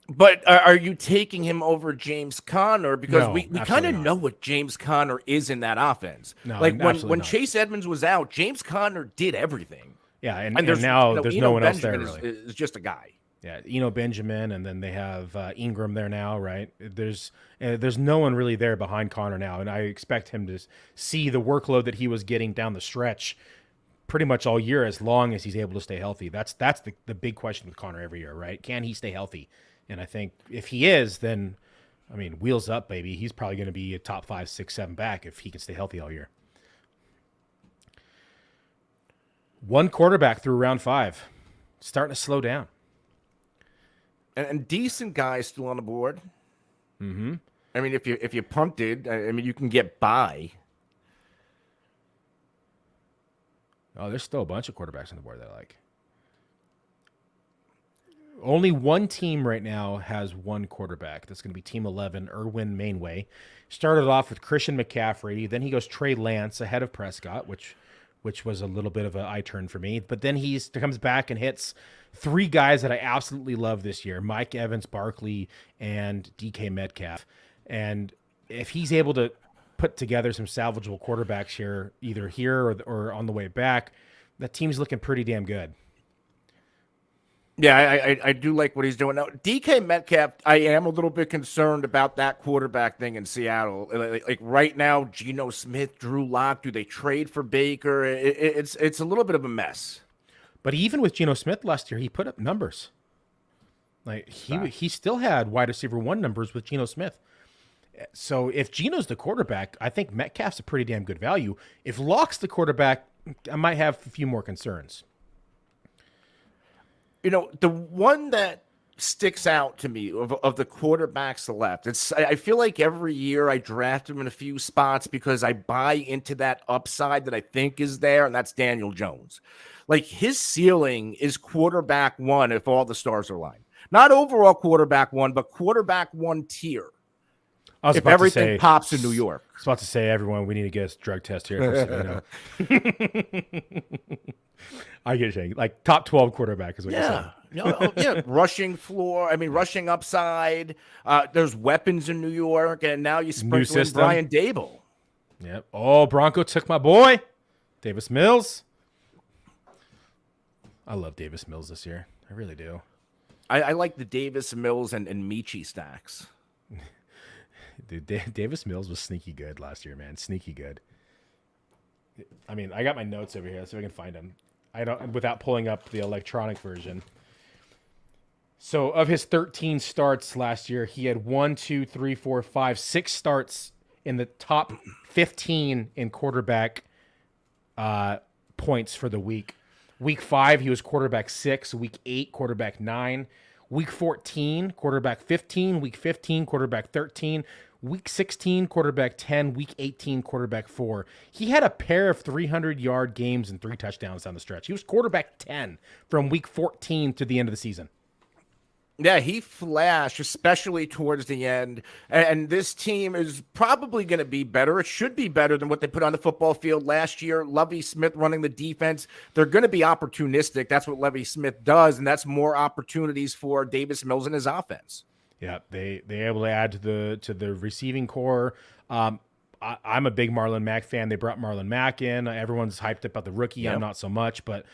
[SPEAKER 2] But are you taking him over James Conner? Because
[SPEAKER 1] no,
[SPEAKER 2] we kind of know what James Conner is in that offense.
[SPEAKER 1] No,
[SPEAKER 2] when Chase Edmonds was out, James Conner did everything.
[SPEAKER 1] Yeah, and now there's no one else there really.
[SPEAKER 2] Is just a guy.
[SPEAKER 1] Yeah, Benjamin, and then they have Ingram there now, right? There's no one really there behind Conner now, and I expect him to see the workload that he was getting down the stretch pretty much all year, as long as he's able to stay healthy. That's the big question with Conner every year, right? Can he stay healthy? And I think if he is, then, wheels up, baby. He's probably going to be a top 5, 6, 7 back if he can stay healthy all year. 1 quarterback through round 5. Starting to slow down.
[SPEAKER 2] And decent guys still on the board.
[SPEAKER 1] Mm-hmm.
[SPEAKER 2] If you punted, you can get by.
[SPEAKER 1] Oh, there's still a bunch of quarterbacks on the board that I like. Only one team right now has 1 quarterback. That's going to be Team 11, Erwin Mainway. Started off with Christian McCaffrey. Then he goes Trey Lance ahead of Prescott, which was a little bit of an eye turn for me. But then he comes back and hits 3 guys that I absolutely love this year: Mike Evans, Barkley, and DK Metcalf. And if he's able to put together some salvageable quarterbacks here, either here or on the way back, that team's looking pretty damn good.
[SPEAKER 2] Yeah, I do like what he's doing now. DK Metcalf, I am a little bit concerned about that quarterback thing in Seattle. Like right now, Geno Smith, Drew Lock, do they trade for Baker? It's a little bit of a mess.
[SPEAKER 1] But even with Geno Smith last year, he put up numbers. Like he still had wide receiver 1 numbers with Geno Smith. So if Geno's the quarterback, I think Metcalf's a pretty damn good value. If Lock's the quarterback, I might have a few more concerns.
[SPEAKER 2] The one that sticks out to me of the quarterbacks left, I feel like every year I draft him in a few spots because I buy into that upside that I think is there, and that's Daniel Jones. Like, his ceiling is quarterback 1 if all the stars are aligned. Not overall quarterback one, but quarterback one tier.
[SPEAKER 1] I was
[SPEAKER 2] If
[SPEAKER 1] about
[SPEAKER 2] everything
[SPEAKER 1] to say,
[SPEAKER 2] pops in New York.
[SPEAKER 1] I was about to say, everyone, we need to get a drug test here for Cervino. I get you. Like top 12 quarterback is what you're saying.
[SPEAKER 2] Yeah, rushing floor. I mean, rushing upside. There's weapons in New York, and now you sprinkle in Brian Dable.
[SPEAKER 1] Yep. Oh, Bronco took my boy, Davis Mills. I love Davis Mills this year. I really do.
[SPEAKER 2] I like the Davis Mills and Michi stacks.
[SPEAKER 1] Dude, Davis Mills was sneaky good last year, man. Sneaky good. I mean, I got my notes over here. Let's see if I can find them. I don't without pulling up the electronic version. So of his 13 starts last year, he had 6 starts in the top 15 in quarterback points for the week. Week 5, he was quarterback 6. Week 8, quarterback 9. Week 14, quarterback 15. Week 15, quarterback 13. Week 16, quarterback 10. Week 18, quarterback 4. He had a pair of 300-yard games and 3 touchdowns down the stretch. He was quarterback 10 from week 14 to the end of the season.
[SPEAKER 2] Yeah, he flashed, especially towards the end. And this team is probably going to be better. It should be better than what they put on the football field last year. Lovie Smith running the defense. They're going to be opportunistic. That's what Lovie Smith does, and that's more opportunities for Davis Mills and his offense.
[SPEAKER 1] Yeah, they're able to add to the receiving core. I'm a big Marlon Mack fan. They brought Marlon Mack in. Everyone's hyped about the rookie. Yep. I'm not so much, but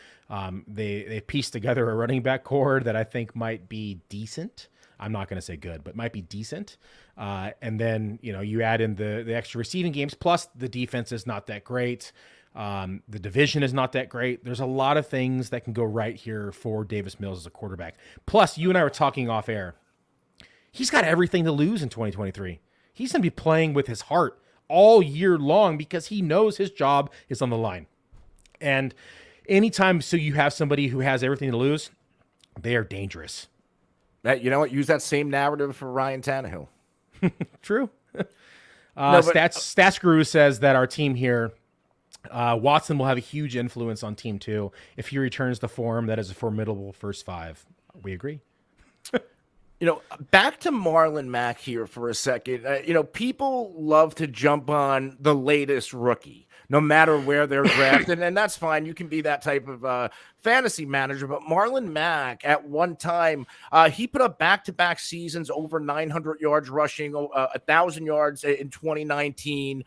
[SPEAKER 1] they pieced together a running back core that I think might be decent. I'm not going to say good, but might be decent. And then, you add in the extra receiving games, plus the defense is not that great. The division is not that great. There's a lot of things that can go right here for Davis Mills as a quarterback. Plus, you and I were talking off air. He's got everything to lose in 2023. He's going to be playing with his heart all year long because he knows his job is on the line. And anytime you have somebody who has everything to lose, they are dangerous.
[SPEAKER 2] You know what? Use that same narrative for Ryan Tannehill.
[SPEAKER 1] True. Stats Guru says that our team here, Watson will have a huge influence on team 2. If he returns to form, that is a formidable first 5. We agree.
[SPEAKER 2] Back to Marlon Mack here for a second. People love to jump on the latest rookie, no matter where they're drafted, and that's fine. You can be that type of fantasy manager. But Marlon Mack, at one time, he put up back-to-back seasons over 900 yards rushing, 1,000 yards in 2019,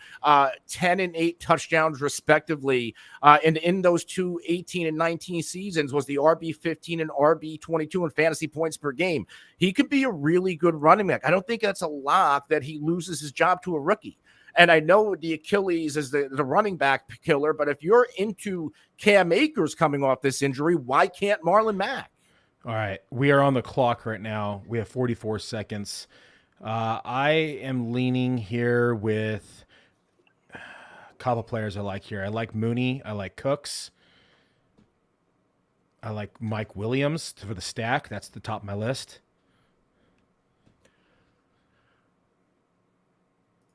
[SPEAKER 2] 10 and 8 touchdowns respectively. And in those 18 and 19 seasons was the RB15 and RB22 in fantasy points per game. He could be a really good running back. I don't think that's a lock that he loses his job to a rookie. And I know the Achilles is the running back killer, but if you're into Cam Akers coming off this injury, why can't Marlon Mack?
[SPEAKER 1] All right. We are on the clock right now. We have 44 seconds. I am leaning here with a couple players I like here. I like Mooney. I like Cooks. I like Mike Williams for the stack. That's the top of my list.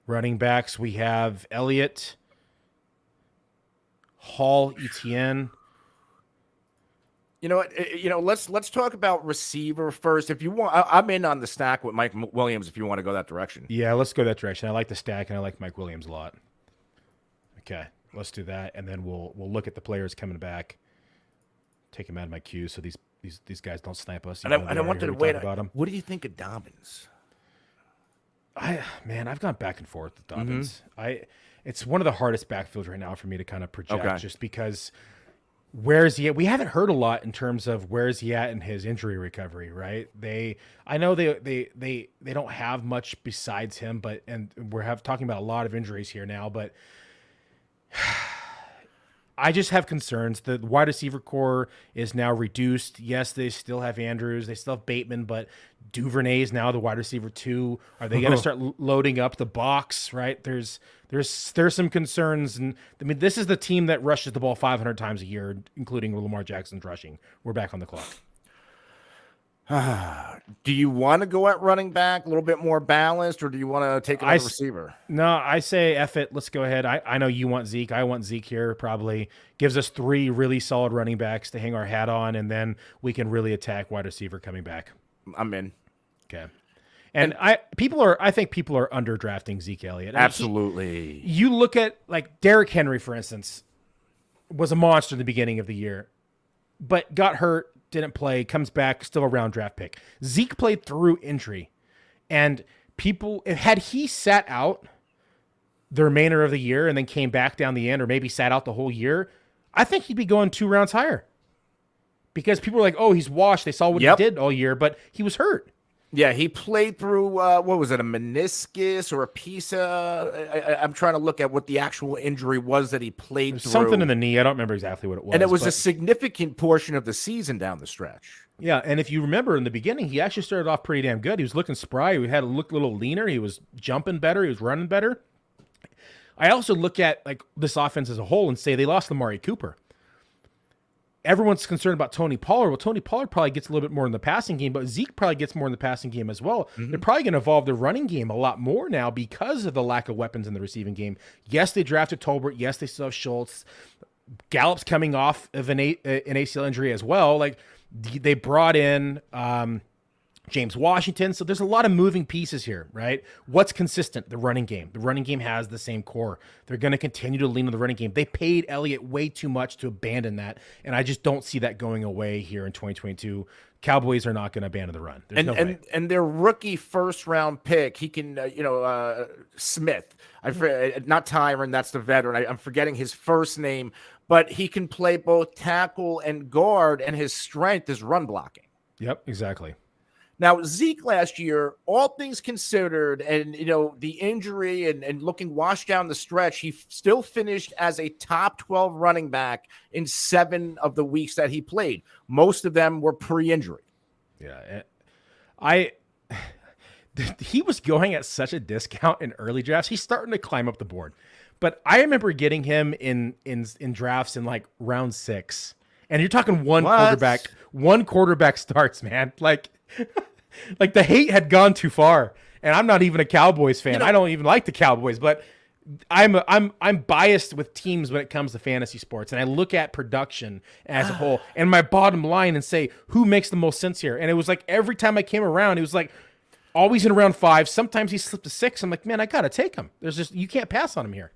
[SPEAKER 1] Running backs, we have Elliott, Hall, Etienne.
[SPEAKER 2] You know what? Let's talk about receiver first. If you want, I'm in on the stack with Mike Williams. If you want to go that direction,
[SPEAKER 1] yeah, let's go that direction. I like the stack, and I like Mike Williams a lot. Okay, let's do that, and then we'll look at the players coming back. Take them out of my queue so these guys don't snipe us.
[SPEAKER 2] And I wanted to wait about them. What do you think of Dobbins?
[SPEAKER 1] I've gone back and forth with Dobbins. Mm-hmm. It's one of the hardest backfields right now for me to kind of project, just because where is he at? We haven't heard a lot in terms of where is he at in his injury recovery, right? I know they don't have much besides him, and we're talking about a lot of injuries here now, but I just have concerns. The wide receiver core is now reduced. Yes, they still have Andrews. They still have Bateman, but Duvernay is now the wide receiver 2. Are they going to start loading up the box, right? There's some concerns. And I mean, this is the team that rushes the ball 500 times a year, including Lamar Jackson's rushing. We're back on the clock.
[SPEAKER 2] Do you want to go at running back a little bit more balanced, or do you want to take another receiver?
[SPEAKER 1] No, I say F it. Let's go ahead. I know you want Zeke. I want Zeke here. Probably gives us 3 really solid running backs to hang our hat on, and then we can really attack wide receiver coming back.
[SPEAKER 2] I'm in.
[SPEAKER 1] Okay. And I think people are underdrafting Zeke Elliott.
[SPEAKER 2] Absolutely.
[SPEAKER 1] You look at like Derrick Henry, for instance, was a monster in the beginning of the year, but got hurt, didn't play, comes back, still a round draft pick. Zeke played through injury, and had he sat out the remainder of the year and then came back down the end, or maybe sat out the whole year, I think he'd be going 2 rounds higher, because people were like, oh, he's washed. They saw what he did all year, but he was hurt.
[SPEAKER 2] Yeah, he played through, what was it, a meniscus or a piece of, I'm trying to look at what the actual injury was that he played through.
[SPEAKER 1] Something in the knee. I don't remember exactly what it was.
[SPEAKER 2] And it was a significant portion of the season down the stretch.
[SPEAKER 1] Yeah, and if you remember in the beginning, he actually started off pretty damn good. He was looking spry. He had to look a little leaner. He was jumping better. He was running better. I also look at like this offense as a whole and say they lost Amari Cooper. Everyone's concerned about Tony Pollard. Well, Tony Pollard probably gets a little bit more in the passing game, but Zeke probably gets more in the passing game as well. They're probably going to evolve the running game a lot more now because of the lack of weapons in the receiving game. Yes, they drafted Tolbert. Yes, they still have Schultz. Gallup's coming off of an ACL injury as well. Like they brought in James Washington. So there's a lot of moving pieces here, right? What's consistent? The running game. The running game has the same core. They're going to continue to lean on the running game. They paid Elliott way too much to abandon that, and I just don't see that going away here in 2022. Cowboys are not going to abandon the run. There's no way.
[SPEAKER 2] And their rookie first-round pick, he can, Smith. Not Tyron, that's the veteran. I'm forgetting his first name, but he can play both tackle and guard, and his strength is run blocking.
[SPEAKER 1] Yep, exactly.
[SPEAKER 2] Now, Zeke last year, all things considered, and, the injury and looking washed down the stretch, he still finished as a top 12 running back in 7 of the weeks that he played. Most of them were pre-injury.
[SPEAKER 1] Yeah. He was going at such a discount in early drafts. He's starting to climb up the board. But I remember getting him in drafts in like round 6. And you're talking one quarterback starts, man. Like the hate had gone too far, and I'm not even a Cowboys fan. I don't even like the Cowboys, but I'm biased with teams when it comes to fantasy sports, and I look at production as a whole and my bottom line and say who makes the most sense here. And it was like every time I came around, it was like always in round 5. Sometimes he slipped to 6. I'm like, man, I gotta take him. You can't pass on him here.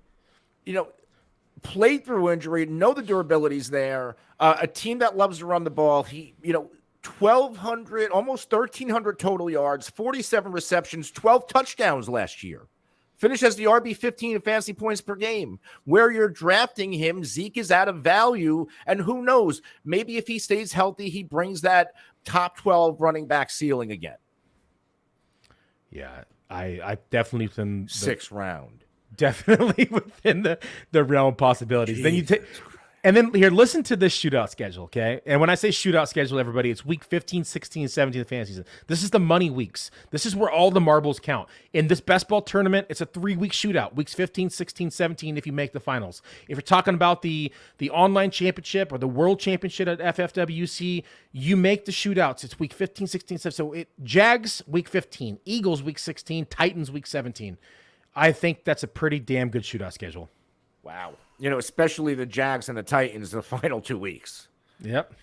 [SPEAKER 2] Played through injury, know the durability's there. A team that loves to run the ball. He, 1,200, almost 1,300 total yards, 47 receptions, 12 touchdowns last year. Finished as the RB15 in fantasy points per game. Where you're drafting him, Zeke is out of value, and who knows? Maybe if he stays healthy, he brings that top 12 running back ceiling again.
[SPEAKER 1] Yeah, I definitely within
[SPEAKER 2] 6th round.
[SPEAKER 1] Definitely within the realm of possibilities. Then you take. And then here, listen to this shootout schedule, okay? And when I say shootout schedule, everybody, it's week 15, 16, 17 of the fantasy season. This is the money weeks. This is where all the marbles count. In this best ball tournament, it's a 3-week shootout, weeks 15, 16, 17 if you make the finals. If you're talking about the online championship or the world championship at FFWC, you make the shootouts. It's week 15, 16, 17. So Jags, week 15. Eagles, week 16. Titans, week 17. I think that's a pretty damn good shootout schedule.
[SPEAKER 2] Wow. Especially the Jags and the Titans the final 2 weeks.
[SPEAKER 1] Yep.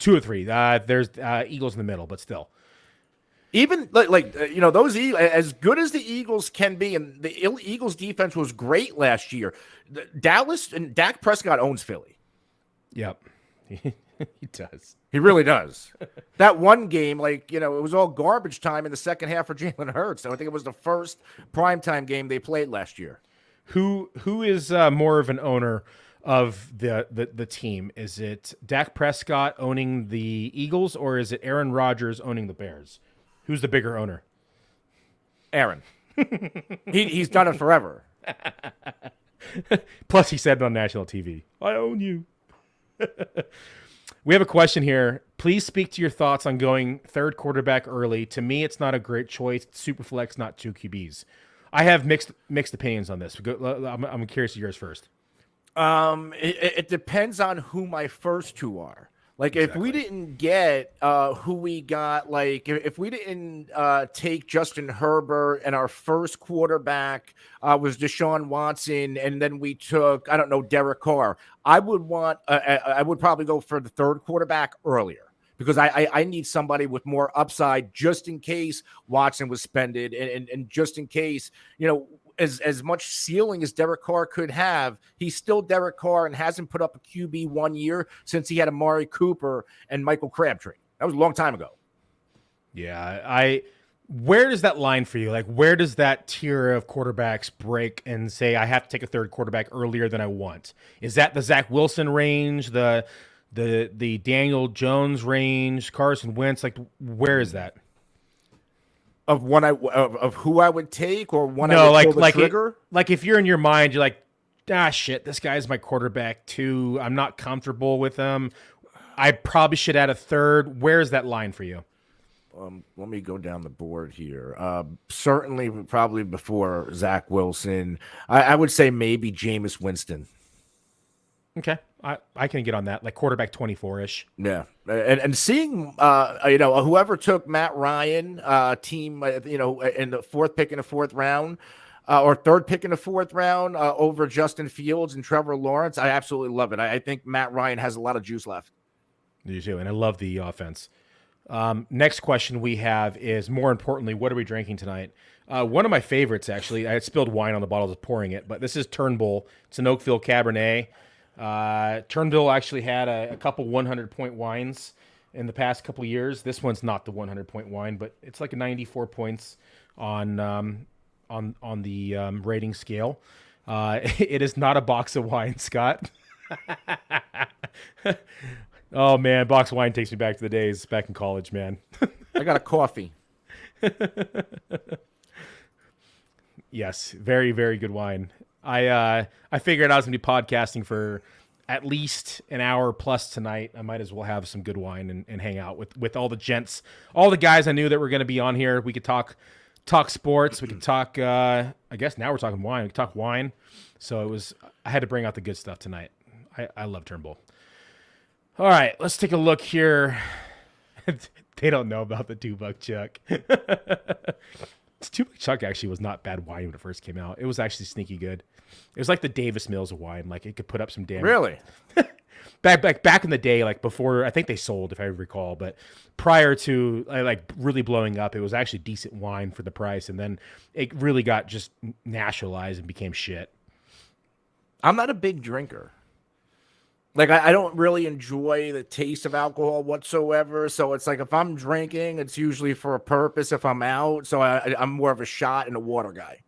[SPEAKER 1] 2 or 3. There's Eagles in the middle, but still.
[SPEAKER 2] Even those Eagles, as good as the Eagles can be, and the Eagles defense was great last year. Dallas and Dak Prescott owns Philly.
[SPEAKER 1] Yep. He does.
[SPEAKER 2] He really does. That one game, it was all garbage time in the second half for Jalen Hurts. I think it was the first primetime game they played last year.
[SPEAKER 1] Who is more of an owner of the team? Is it Dak Prescott owning the Eagles, or is it Aaron Rodgers owning the Bears? Who's the bigger owner?
[SPEAKER 2] Aaron. He's done it forever.
[SPEAKER 1] Plus, he said it on national TV. I own you. We have a question here. Please speak to your thoughts on going 3rd quarterback early. To me, it's not a great choice. Superflex, not 2 QBs. I have mixed opinions on this. I'm curious to yours first.
[SPEAKER 2] It depends on who my first 2 are. If we didn't get who we got, if we didn't take Justin Herbert and our first quarterback was Deshaun Watson, and then we took, Derek Carr, I would probably go for the 3rd quarterback earlier. because I need somebody with more upside just in case Watson was suspended and just in case, as much ceiling as Derek Carr could have, he's still Derek Carr and hasn't put up a QB 1 year since he had Amari Cooper and Michael Crabtree. That was a long time ago.
[SPEAKER 1] Yeah, where does that line for you? Like, where does that tier of quarterbacks break and say, I have to take a third quarterback earlier than I want? Is that the Zach Wilson range, the Daniel Jones range, Carson Wentz? Like, where is that?
[SPEAKER 2] Of who I would take, or one
[SPEAKER 1] no,
[SPEAKER 2] I would pull the trigger?
[SPEAKER 1] Like if you're in your mind, you're like, shit, this guy's my quarterback too. I'm not comfortable with him. I probably should add a third. Where's that line for you?
[SPEAKER 2] Let me go down the board here. Certainly, probably before Zach Wilson. I would say maybe Jameis Winston.
[SPEAKER 1] Okay, I can get on that, like quarterback 24-ish.
[SPEAKER 2] Yeah, and seeing whoever took Matt Ryan team, in the fourth pick in the fourth round, or third pick in the fourth round over Justin Fields and Trevor Lawrence, I absolutely love it. I think Matt Ryan has a lot of juice left.
[SPEAKER 1] You too, and I love the offense. Next question we have is, more importantly, what are we drinking tonight? One of my favorites, actually. I had spilled wine on the bottle, I was pouring it, but this is Turnbull. It's an Oakville Cabernet. Turnbull actually had a couple 100-point wines in the past couple years. This one's not the 100-point wine, but it's like a 94 points on the rating scale. It is not a box of wine, Scott. Oh, man, box of wine takes me back to the days back in college, man.
[SPEAKER 2] I got a coffee.
[SPEAKER 1] Yes, very, very good wine. I figured I was going to be podcasting for at least an hour plus tonight. I might as well have some good wine and hang out with all the gents, all the guys I knew that were going to be on here. We could talk sports. We could talk, I guess now we're talking wine. We could talk wine. So I had to bring out the good stuff tonight. I love Turnbull. All right, let's take a look here. They don't know about the $2 Chuck. $2 Chuck actually was not bad wine when it first came out. It was actually sneaky good. It was like the Davis Mills of wine. Like, it could put up some damage.
[SPEAKER 2] Really?
[SPEAKER 1] back in the day, like before, I think they sold, if I recall, but prior to like really blowing up, it was actually decent wine for the price, and then it really got just nationalized and became shit.
[SPEAKER 2] I'm not a big drinker. Like, I don't really enjoy the taste of alcohol whatsoever. So it's like, if I'm drinking, it's usually for a purpose if I'm out. So I'm more of a shot and a water guy.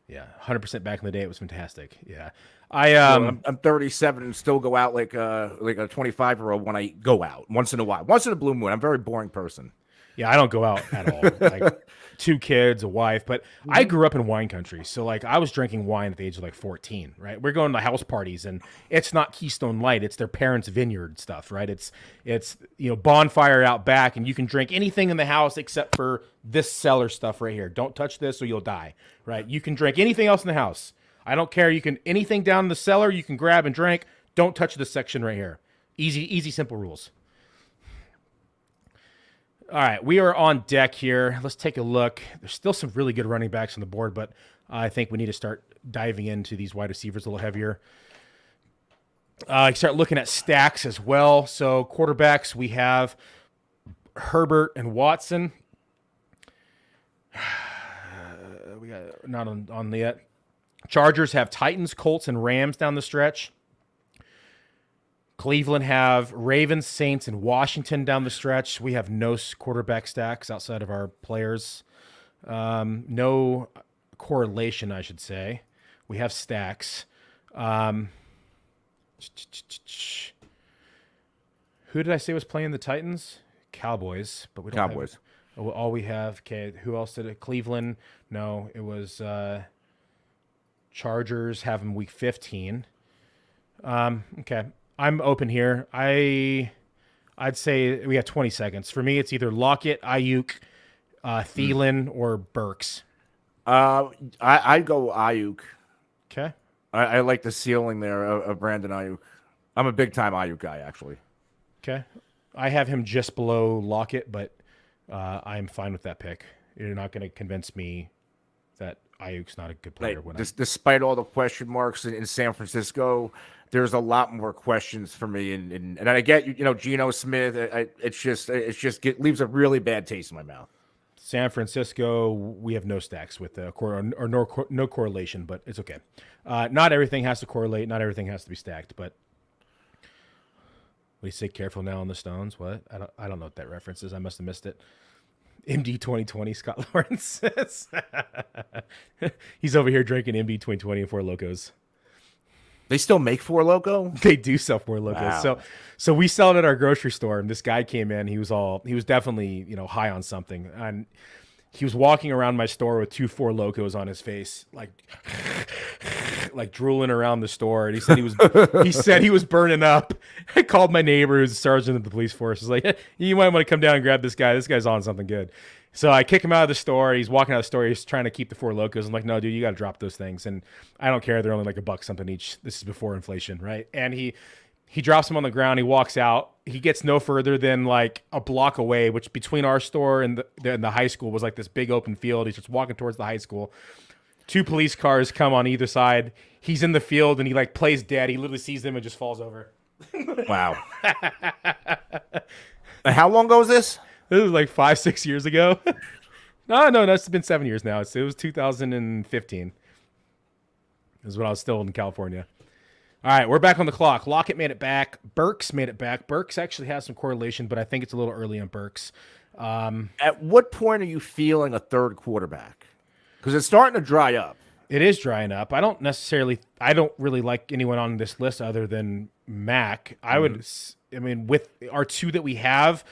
[SPEAKER 1] Yeah, 100% back in the day, it was fantastic. Yeah. I'm
[SPEAKER 2] 37 and still go out like a 25-year-old when I go out once in a while. Once in a blue moon. I'm a very boring person.
[SPEAKER 1] Yeah, I don't go out at all. Like, 2 kids, a wife, but I grew up in wine country. So like, I was drinking wine at the age of like 14, right? We're going to house parties and it's not Keystone Light. It's their parents' vineyard stuff, right? It's bonfire out back, and you can drink anything in the house except for this cellar stuff right here. Don't touch this or you'll die, right? You can drink anything else in the house. I don't care. Anything down in the cellar, you can grab and drink. Don't touch this section right here. Easy, simple rules. All right, we are on deck here. Let's take a look. There's still some really good running backs on the board, but I think we need to start diving into these wide receivers a little heavier. Start looking at stacks as well. So quarterbacks, we have Herbert and Watson. We got not on the yet. Chargers have Titans, Colts, and Rams down the stretch. Cleveland have Ravens, Saints, and Washington down the stretch. We have no quarterback stacks outside of our players. No correlation, I should say. We have stacks. Who did I say was playing the Titans? Cowboys, but we don't
[SPEAKER 2] Cowboys.
[SPEAKER 1] All we have. Okay, who else did it? Cleveland. No, it was Chargers have them week 15. Okay. I'm open here. I'd say we have 20 seconds. For me, it's either Lockett, Ayuk, Thielen, or Burks.
[SPEAKER 2] I'd go Ayuk.
[SPEAKER 1] Okay.
[SPEAKER 2] I like the ceiling there of Brandon Ayuk. I'm a big-time Ayuk guy, actually.
[SPEAKER 1] Okay. I have him just below Lockett, but I'm fine with that pick. You're not going to convince me that Ayuk's not a good player.
[SPEAKER 2] Despite all the question marks in San Francisco, there's a lot more questions for me. And I get, Geno Smith. It's just leaves a really bad taste in my mouth.
[SPEAKER 1] San Francisco, we have no stacks with no correlation, but it's okay. Not everything has to correlate. Not everything has to be stacked. But what do you say? Careful now on the stones. What? I don't know what that reference is. I must have missed it. MD 2020, Scott Lawrence says. He's over here drinking MD 2020 and Four Locos.
[SPEAKER 2] They still make Four Loco?
[SPEAKER 1] They do sell Four Locos.
[SPEAKER 2] Wow.
[SPEAKER 1] So we sell it at our grocery store, and this guy came in. He was definitely, high on something. And he was walking around my store with 2 Four Locos on his face, like drooling around the store. And he said he was burning up. I called my neighbor, who's a sergeant at the police force. He's like, you might want to come down and grab this guy. This guy's on something good. So I kick him out of the store. He's walking out of the store. He's trying to keep the Four Locos. I'm like, no, dude, you got to drop those things. And I don't care. They're only like $1 something each. This is before inflation, right? And he drops them on the ground. He walks out. He gets no further than like a block away, which between our store and the high school was like this big open field. He's just walking towards the high school. 2 police cars come on either side. He's in the field and he like plays dead. He literally sees them and just falls over.
[SPEAKER 2] Wow. And how long ago was this?
[SPEAKER 1] This was like 5-6 years ago. No, that's been 7 years now. It was 2015. This is when I was still in California. All right, we're back on the clock. Lockett made it back. Burks made it back. Burks actually has some correlation, but I think it's a little early on Burks.
[SPEAKER 2] At what point are you feeling a third quarterback? Because it's starting to dry up.
[SPEAKER 1] It is drying up. I don't really like anyone on this list other than Mac. With our 2 that we have,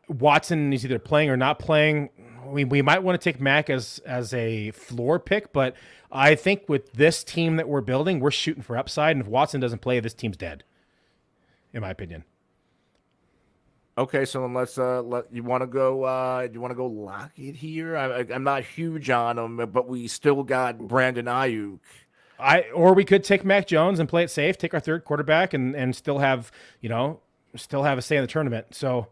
[SPEAKER 1] Watson is either playing or not playing. We might want to take Mac as a floor pick, but I think with this team that we're building, we're shooting for upside. And if Watson doesn't play, this team's dead, in my opinion.
[SPEAKER 2] Okay, so then let's you want to go Lockett here? I'm not huge on him, but we still got Brandon Ayuk.
[SPEAKER 1] Or we could take Mac Jones and play it safe, take our third quarterback, and still have a say in the tournament. So.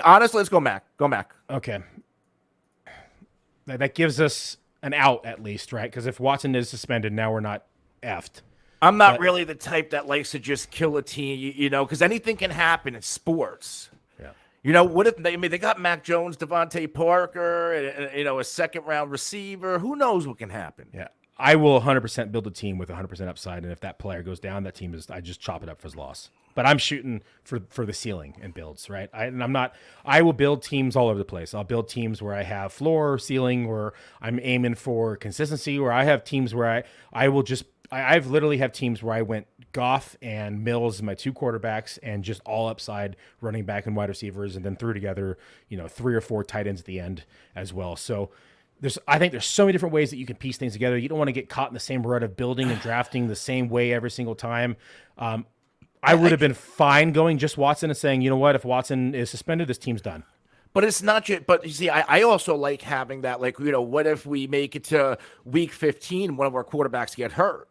[SPEAKER 2] Honestly, let's go Mac. Go Mac.
[SPEAKER 1] Okay. That gives us an out at least, right? Because if Watson is suspended, now we're not effed.
[SPEAKER 2] I'm not really the type that likes to just kill a team, because anything can happen in sports. Yeah. What if they got Mac Jones, Devontae Parker, and, a second-round receiver? Who knows what can happen?
[SPEAKER 1] Yeah. I will 100% build a team with 100% upside, and if that player goes down, that team I just chop it up for his loss. But I'm shooting for the ceiling and builds, right? I will build teams all over the place. I'll build teams where I have floor, ceiling, where I'm aiming for consistency, where I have teams where I've literally have teams where I went Goff and Mills as my 2 quarterbacks and just all upside running back and wide receivers, and then threw together, 3 or 4 tight ends at the end as well. So I think there's so many different ways that you can piece things together. You don't want to get caught in the same rut of building and drafting the same way every single time. I would have been fine going just Watson and saying, you know what, if Watson is suspended, this team's done.
[SPEAKER 2] But it's not just, but you see, I also like having that, what if we make it to week 15, one of our quarterbacks get hurt?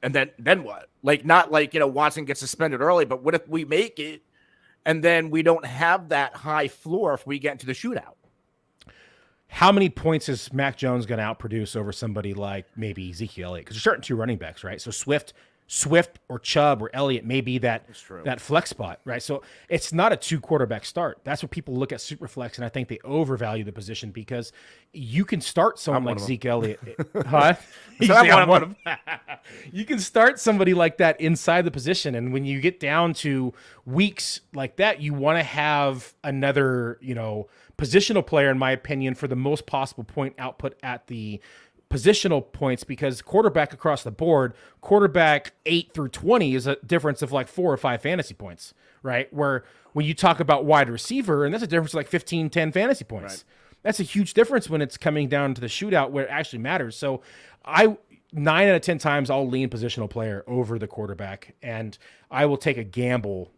[SPEAKER 2] And then what? Watson gets suspended early, but what if we make it and then we don't have that high floor if we get into the shootout?
[SPEAKER 1] How many points is Mac Jones going to outproduce over somebody like maybe Zeke Elliott? Because you're starting 2 running backs, right? So Swift or Chubb or Elliott may be that flex spot, right? So it's not a 2 quarterback start. That's what people look at SuperFlex, and I think they overvalue the position because you can start someone like Zeke Elliott. Huh? You can start somebody like that inside the position, and when you get down to weeks like that, you want to have another, positional player, in my opinion, for the most possible point output at the positional points, because quarterback across the board, quarterback 8 through 20 is a difference of like 4 or 5 fantasy points, right? Where when you talk about wide receiver, and that's a difference of like 15, 10 fantasy points. Right. That's a huge difference when it's coming down to the shootout where it actually matters. So 9 out of 10 times I'll lean positional player over the quarterback, and I will take a gamble.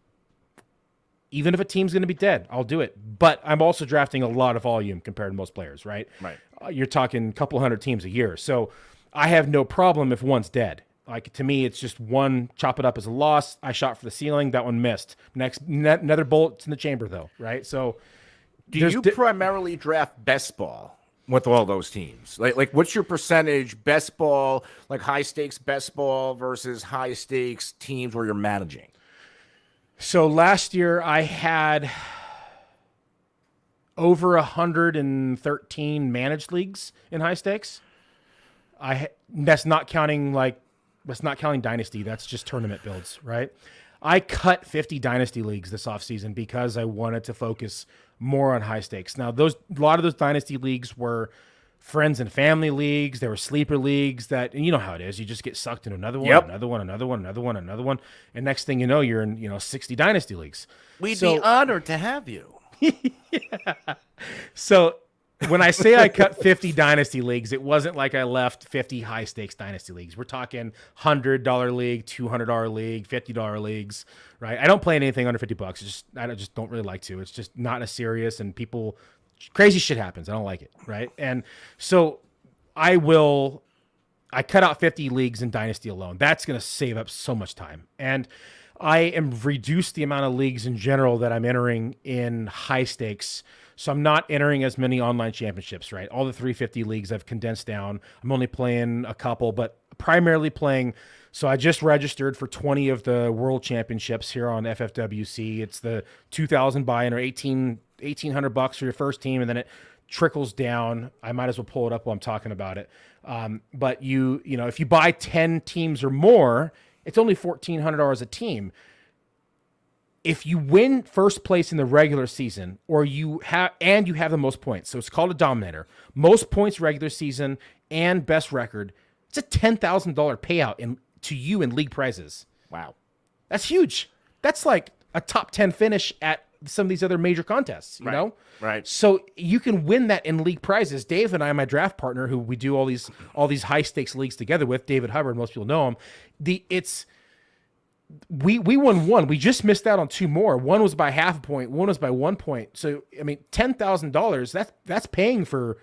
[SPEAKER 1] Even if a team's going to be dead, I'll do it. But I'm also drafting a lot of volume compared to most players, right?
[SPEAKER 2] Right.
[SPEAKER 1] You're talking a couple hundred teams a year. So I have no problem if one's dead. Like, to me, it's just one, chop it up as a loss. I shot for the ceiling. That one missed. Next, another bullet's in the chamber, though, right? So
[SPEAKER 2] do you primarily draft best ball? with all those teams? Like what's your percentage best ball, like high stakes best ball versus high stakes teams where you're managing?
[SPEAKER 1] So last year I had over 113 managed leagues in high stakes. That's not counting dynasty. That's just tournament builds, right? I cut 50 dynasty leagues this offseason because I wanted to focus more on high stakes. Now, a lot of those dynasty leagues were friends and family leagues. There were sleeper leagues and you know how it is. You just get sucked into another one, another one. And next thing you know, you're in, 60 dynasty leagues.
[SPEAKER 2] We'd be honored to have you.
[SPEAKER 1] Yeah. So when I say I cut 50 dynasty leagues, it wasn't like I left 50 high stakes dynasty leagues. We're talking $100 league, $200 league, $50 leagues, right? I don't play anything under $50. I just don't really like to. It's just not as serious, and crazy shit happens. I don't like it, right? And so I cut out 50 leagues in dynasty alone. That's going to save up so much time. And I am reduced the amount of leagues in general that I'm entering in high stakes. So I'm not entering as many online championships, right? All the 350 leagues I've condensed down. I'm only playing a couple, but primarily playing. So I just registered for 20 of the world championships here on FFWC. It's the 2,000 buy-in or $1,800 for your first team, and then it trickles down. I might as well pull it up while I'm talking about it. But if you buy 10 teams or more, it's only $1,400 a team. If you win first place in the regular season, or you have the most points, so it's called a dominator, most points regular season and best record, it's a $10,000 payout to you in league prizes.
[SPEAKER 2] Wow,
[SPEAKER 1] that's huge. That's like a top 10 finish at some of these other major contests. You know,
[SPEAKER 2] right? So
[SPEAKER 1] you can win that in league prizes. Dave and I, my draft partner, who we do all these high stakes leagues together with, David Hubbard. Most people know him. We won one. We just missed out on two more. One was by half a point. One was by 1 point. So, I mean, $10,000, that's paying for,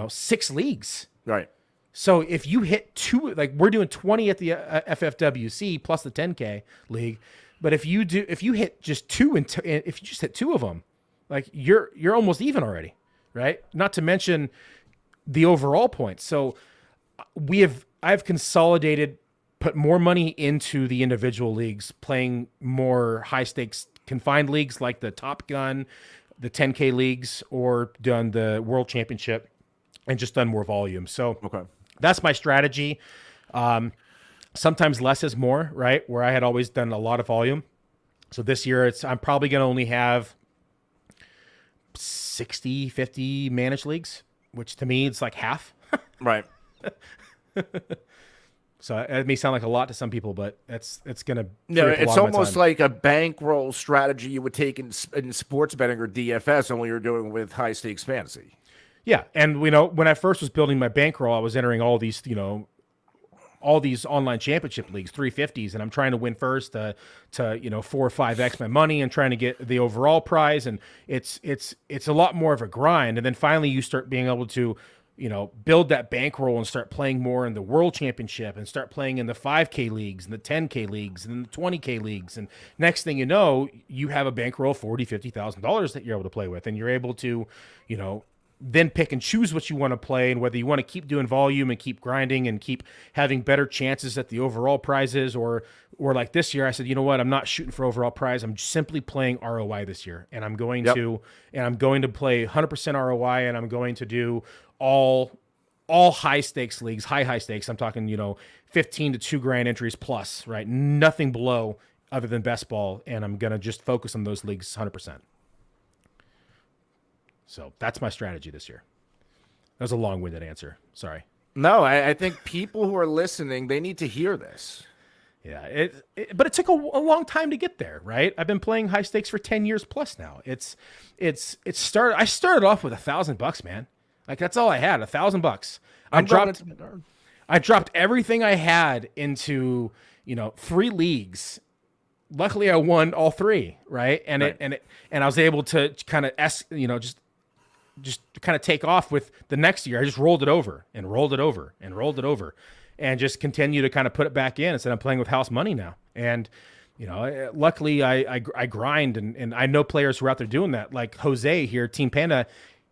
[SPEAKER 1] 6 leagues.
[SPEAKER 2] Right.
[SPEAKER 1] So if you hit two, like we're doing 20 at the FFWC plus the 10K league. But if you hit just two, if you just hit two of them, like you're almost even already. Right. Not to mention the overall points. So I've consolidated, put more money into the individual leagues, playing more high stakes confined leagues like the Top Gun, the 10K leagues, or done the World Championship, and just done more volume. So that's my strategy. Sometimes less is more, right? Where I had always done a lot of volume. So this year I'm probably going to only have 60, 50 managed leagues, which to me it's like half.
[SPEAKER 2] Right.
[SPEAKER 1] So it may sound like a lot to some people, but it's going to.
[SPEAKER 2] Yeah, it's almost like a bankroll strategy you would take in sports betting or DFS, only you're doing with high stakes fantasy.
[SPEAKER 1] Yeah, and when I first was building my bankroll, I was entering all these online championship leagues, 350s, and I'm trying to win first to 4 or 5x my money and trying to get the overall prize, and it's a lot more of a grind. And then finally, you start being able to build that bankroll and start playing more in the World Championship and start playing in the 5K leagues and the 10K leagues and the 20K leagues. And next thing you know, you have a bankroll of $40,000, $50,000 that you're able to play with. And you're able to, then pick and choose what you want to play, and whether you want to keep doing volume and keep grinding and keep having better chances at the overall prizes, or like this year, I said, you know what, I'm not shooting for overall prize. I'm simply playing ROI this year. And I'm going to play 100% ROI, and I'm going to do all high stakes leagues, high stakes. I'm talking, 15 to $2,000 entries plus, right? Nothing below other than best ball. And I'm going to just focus on those leagues 100%. So that's my strategy this year. That was a long-winded answer. Sorry.
[SPEAKER 2] No, I think people who are listening, they need to hear this.
[SPEAKER 1] Yeah, but it took a long time to get there, right? I've been playing high stakes for 10 years plus now. I started off with $1,000, man. Like that's all I had, $1,000. I dropped everything I had into 3 leagues. Luckily, I won all 3, right? And I was able to kind of just kind of take off with the next year. I just rolled it over and rolled it over and rolled it over, and just continue to kind of put it back in and said, I'm playing with house money now. And, luckily I grind, and I know players who are out there doing that. Like Jose here, Team Panda,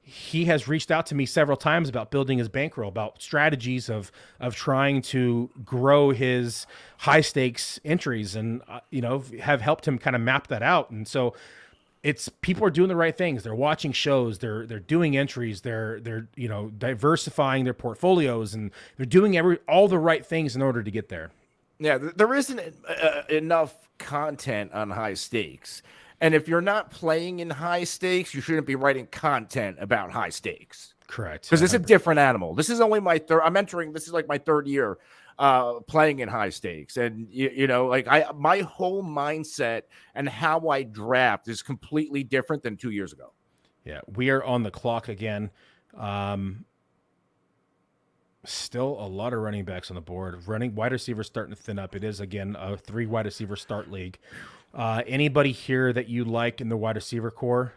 [SPEAKER 1] he has reached out to me several times about building his bankroll, about strategies of trying to grow his high stakes entries, and have helped him kind of map that out. And so it's people are doing the right things. They're watching shows. They're doing entries. They're diversifying their portfolios, and they're doing all the right things in order to get there.
[SPEAKER 2] Yeah, there isn't enough content on high stakes. And if you're not playing in high stakes, you shouldn't be writing content about high stakes.
[SPEAKER 1] Correct.
[SPEAKER 2] Because it's a different animal. This is only my third. This is like my third year playing in high stakes. And, my whole mindset and how I draft is completely different than 2 years ago.
[SPEAKER 1] Yeah, we are on the clock again. Still a lot of running backs on the board. Wide receivers starting to thin up. It is, again, a 3 wide receiver start league. Anybody here that you like in the wide receiver core?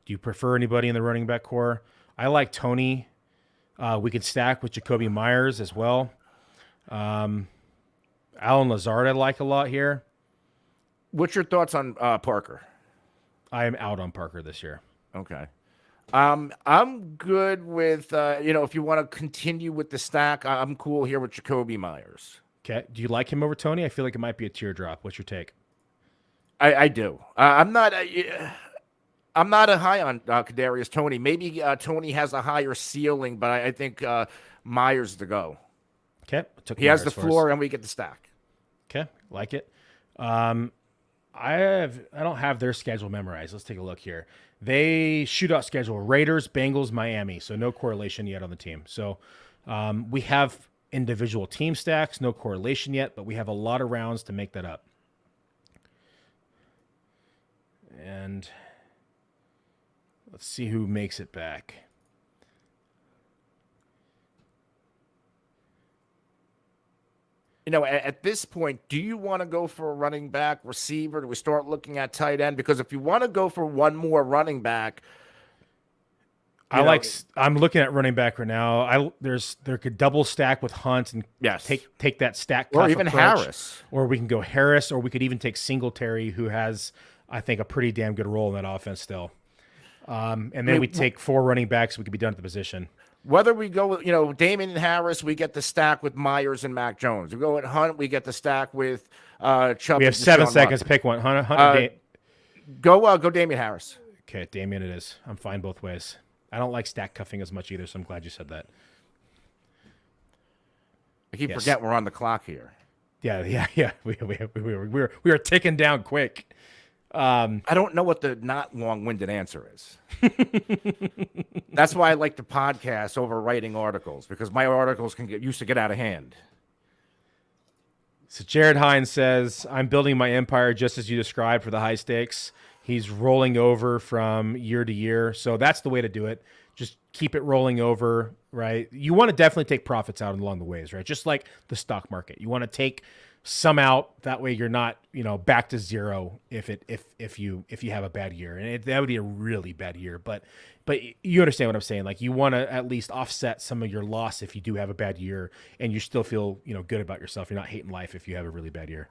[SPEAKER 1] Do you prefer anybody in the running back core? I like Tony. We could stack with Jacoby Myers as well. Alan Lazard I like a lot here.
[SPEAKER 2] What's your thoughts on Parker?
[SPEAKER 1] I am out on Parker this year.
[SPEAKER 2] Okay. I'm good with, if you want to continue with the stack, I'm cool here with Jacoby Myers.
[SPEAKER 1] Okay. Do you like him over Tony? I feel like it might be a teardrop. What's your take?
[SPEAKER 2] I do. I'm not a high on Kadarius Toney. Maybe Toney has a higher ceiling, but I think Myers to go.
[SPEAKER 1] Okay,
[SPEAKER 2] he has the floor, and we get the stack.
[SPEAKER 1] Okay, like it. I don't have their schedule memorized. Let's take a look here. They shootout schedule: Raiders, Bengals, Miami. So no correlation yet on the team. So we have individual team stacks, no correlation yet, but we have a lot of rounds to make that up. And let's see who makes it back.
[SPEAKER 2] At this point, do you want to go for a running back, receiver? Do we start looking at tight end? Because if you want to go for one more running back,
[SPEAKER 1] I'm looking at running back right now. There could double stack with Hunt and take that stack,
[SPEAKER 2] or even
[SPEAKER 1] approach.
[SPEAKER 2] Harris,
[SPEAKER 1] or we can go Harris, or we could even take Singletary, who has, I think, a pretty damn good role in that offense still. And then we take 4 running backs. We could be done at the position.
[SPEAKER 2] Whether we go with, Damon and Harris, we get the stack with Myers and Mac Jones. We go with Hunt, we get the stack with Chubb.
[SPEAKER 1] We have 7 seconds. Pick one. Hunt
[SPEAKER 2] go Damian Harris.
[SPEAKER 1] Okay, Damian it is. I'm fine both ways. I don't like stack cuffing as much either, so I'm glad you said that.
[SPEAKER 2] I keep forgetting we're on the clock here.
[SPEAKER 1] Yeah. We were ticking down quick.
[SPEAKER 2] I don't know what the not long-winded answer is. That's why I like the podcast over writing articles, because my articles can used to get out of hand.
[SPEAKER 1] So Jared Hines says, I'm building my empire just as you described for the high stakes. He's rolling over from year to year. So that's the way to do it. Just keep it rolling over, right? You want to definitely take profits out along the ways, right? Just like the stock market. You want to take some out, that way you're not back to zero if you have a bad year, and that would be a really bad year, but you understand what I'm saying. Like, you want to at least offset some of your loss if you do have a bad year, and you still feel good about yourself. You're not hating life if you have a really bad year.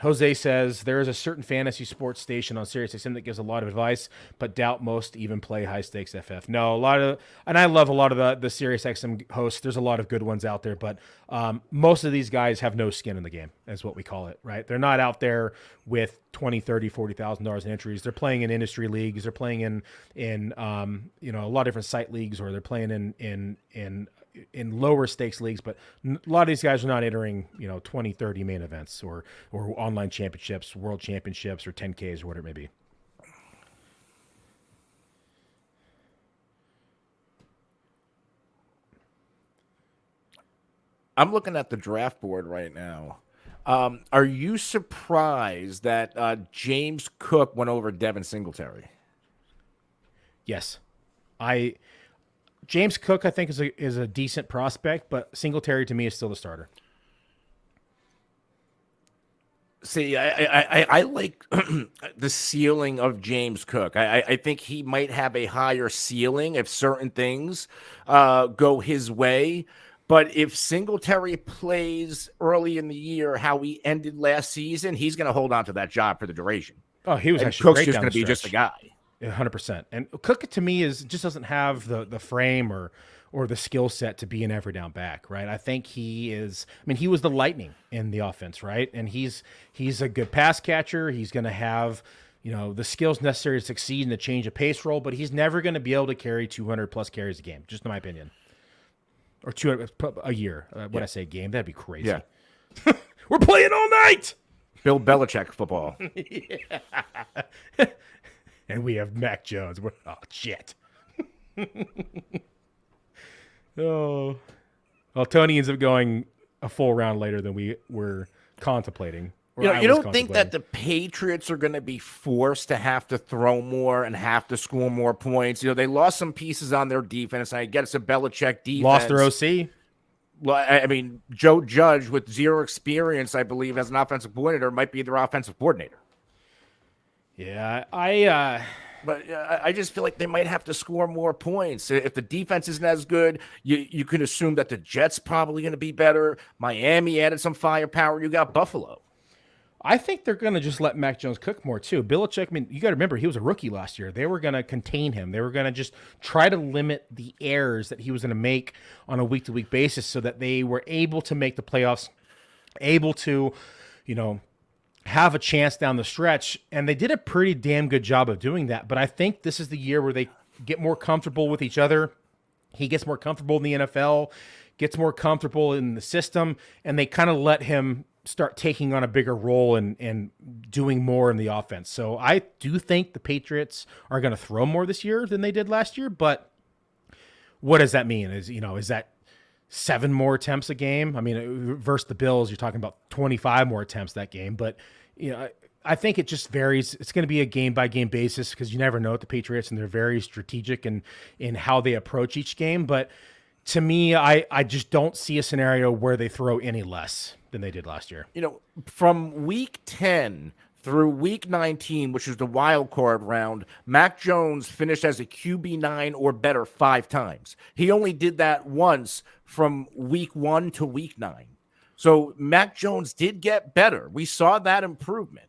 [SPEAKER 1] Jose says, there is a certain fantasy sports station on SiriusXM that gives a lot of advice, but doubt most even play high stakes FF. No, and I love a lot of the SiriusXM hosts. There's a lot of good ones out there, but most of these guys have no skin in the game, is what we call it, right? They're not out there with $20,000, $30,000, $40,000 in entries. They're playing in industry leagues. They're playing in a lot of different site leagues, or they're playing in lower stakes leagues, but a lot of these guys are not entering 20, 30 main events or online championships, world championships, or 10Ks, or whatever it may be.
[SPEAKER 2] I'm looking at the draft board right now. Are you surprised that James Cook went over Devin Singletary?
[SPEAKER 1] Yes. James Cook, I think, is a decent prospect, but Singletary to me is still the starter.
[SPEAKER 2] See, I like the ceiling of James Cook. I think he might have a higher ceiling if certain things go his way. But if Singletary plays early in the year how he ended last season, he's going to hold on to that job for the duration.
[SPEAKER 1] Oh, he was
[SPEAKER 2] and
[SPEAKER 1] actually
[SPEAKER 2] Cook's
[SPEAKER 1] great
[SPEAKER 2] just
[SPEAKER 1] down
[SPEAKER 2] going to
[SPEAKER 1] the
[SPEAKER 2] be just a guy.
[SPEAKER 1] 100%. And Cook to me just doesn't have the frame or the skill set to be an every down back, right? I think he was the lightning in the offense, right? And he's a good pass catcher. He's going to have, the skills necessary to succeed in the change of pace role, but he's never going to be able to carry 200 plus carries a game, just in my opinion. Or 200 a year. When I say game, that'd be crazy.
[SPEAKER 2] Yeah.
[SPEAKER 1] We're playing all night.
[SPEAKER 2] Bill Belichick football.
[SPEAKER 1] And we have Mac Jones. Oh, shit. Oh. Well, Tony ends up going a full round later than we were contemplating.
[SPEAKER 2] You don't think that the Patriots are going to be forced to have to throw more and have to score more points? They lost some pieces on their defense. I get it's a Belichick defense.
[SPEAKER 1] Lost their OC.
[SPEAKER 2] Well, I mean, Joe Judge, with zero experience, I believe, as an offensive coordinator, might be their offensive coordinator.
[SPEAKER 1] Yeah,
[SPEAKER 2] But I just feel like they might have to score more points. If the defense isn't as good, you can assume that the Jets probably going to be better. Miami added some firepower. You got Buffalo.
[SPEAKER 1] I think they're going to just let Mac Jones cook more, too. Belichick, you got to remember, he was a rookie last year. They were going to contain him. They were going to just try to limit the errors that he was going to make on a week-to-week basis so that they were able to make the playoffs, able to, have a chance down the stretch. And they did a pretty damn good job of doing that. But I think this is the year where they get more comfortable with each other. He gets more comfortable in the NFL, gets more comfortable in the system, and they kind of let him start taking on a bigger role and doing more in the offense. So I do think the Patriots are going to throw more this year than they did last year, but what does that mean? Is that 7 more attempts a game? I mean, versus the Bills, you're talking about 25 more attempts that game, but I think it just varies. It's going to be a game by game basis because you never know with the Patriots, and they're very strategic in how they approach each game. But to me, I just don't see a scenario where they throw any less than they did last year.
[SPEAKER 2] From week 10 through week 19, which is the wild card round, Mac Jones finished as a QB9 or better 5 times. He only did that once from week 1 to week 9. So Mac Jones did get better. We saw that improvement.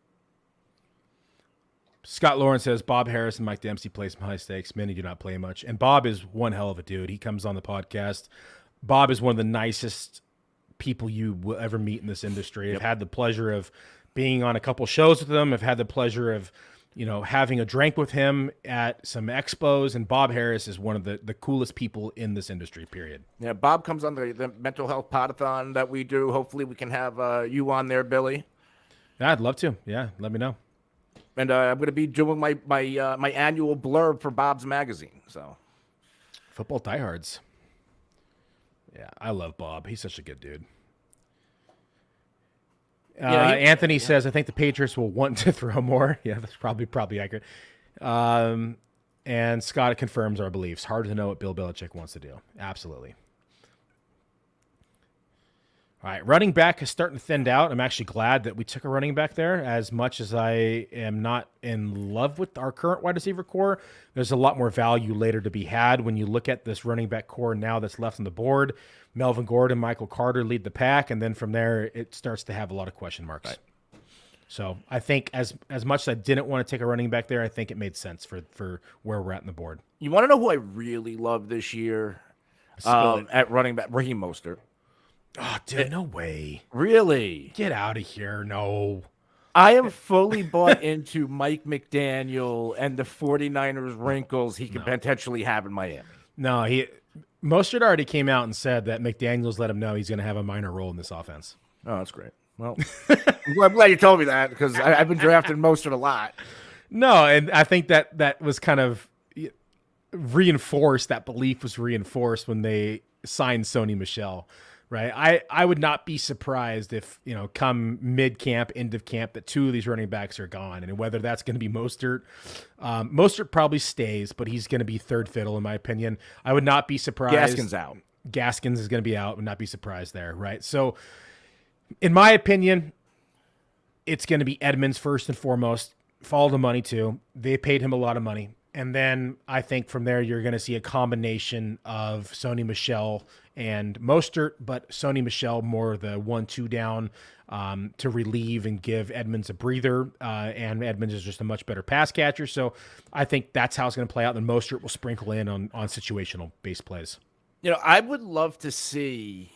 [SPEAKER 1] Scott Lawrence says Bob Harris and Mike Dempsey play some high stakes. Many do not play much. And Bob is one hell of a dude. He comes on the podcast. Bob is one of the nicest people you will ever meet in this industry.
[SPEAKER 2] Yep.
[SPEAKER 1] I've had the pleasure of being on a couple shows with him. I've had the pleasure of, having a drink with him at some expos. And Bob Harris is one of the coolest people in this industry, period.
[SPEAKER 2] Yeah, Bob comes on the mental health podathon that we do. Hopefully we can have you on there, Billy.
[SPEAKER 1] Yeah, I'd love to. Yeah, let me know.
[SPEAKER 2] And I'm going to be doing my annual blurb for Bob's magazine. So,
[SPEAKER 1] Football diehards. Yeah, I love Bob. He's such a good dude. Anthony says, I think the Patriots will want to throw more. Yeah, that's probably accurate. And Scott confirms our beliefs. Hard to know what Bill Belichick wants to do. Absolutely. All right, running back is starting to thin out. I'm actually glad that we took a running back there. As much as I am not in love with our current wide receiver core, there's a lot more value later to be had when you look at this running back core now that's left on the board. Melvin Gordon, Michael Carter lead the pack, and then from there it starts to have a lot of question marks. Right. So I think as much as I didn't want to take a running back there, I think it made sense for where we're at in the board.
[SPEAKER 2] You want to know who I really love this year at running back? Raheem Mostert.
[SPEAKER 1] Oh, dude, no way.
[SPEAKER 2] Really?
[SPEAKER 1] Get out of here. No.
[SPEAKER 2] I am fully bought into Mike McDaniel and the 49ers wrinkles he could potentially have in Miami.
[SPEAKER 1] No, Mostert already came out and said that McDaniels let him know he's going to have a minor role in this offense.
[SPEAKER 2] Oh, that's great. Well, I'm glad you told me that because I've been drafting Mostert a lot.
[SPEAKER 1] No, and I think that was kind of reinforced. That belief was reinforced when they signed Sony Michel. Right. I would not be surprised if, come mid-camp, end of camp, that 2 of these running backs are gone. And whether that's going to be Mostert. Mostert probably stays, but he's going to be third fiddle, in my opinion. I would not be surprised.
[SPEAKER 2] Gaskins out.
[SPEAKER 1] Gaskins is going to be out. Would not be surprised there. Right. So, in my opinion, it's going to be Edmonds first and foremost. Follow the money, too. They paid him a lot of money. And then I think from there, you're going to see a combination of Sony Michel and Mostert, but Sony Michel more the 1-2 down to relieve and give Edmonds a breather. And Edmonds is just a much better pass catcher. So I think that's how it's going to play out. And Mostert will sprinkle in on situational base plays.
[SPEAKER 2] I would love to see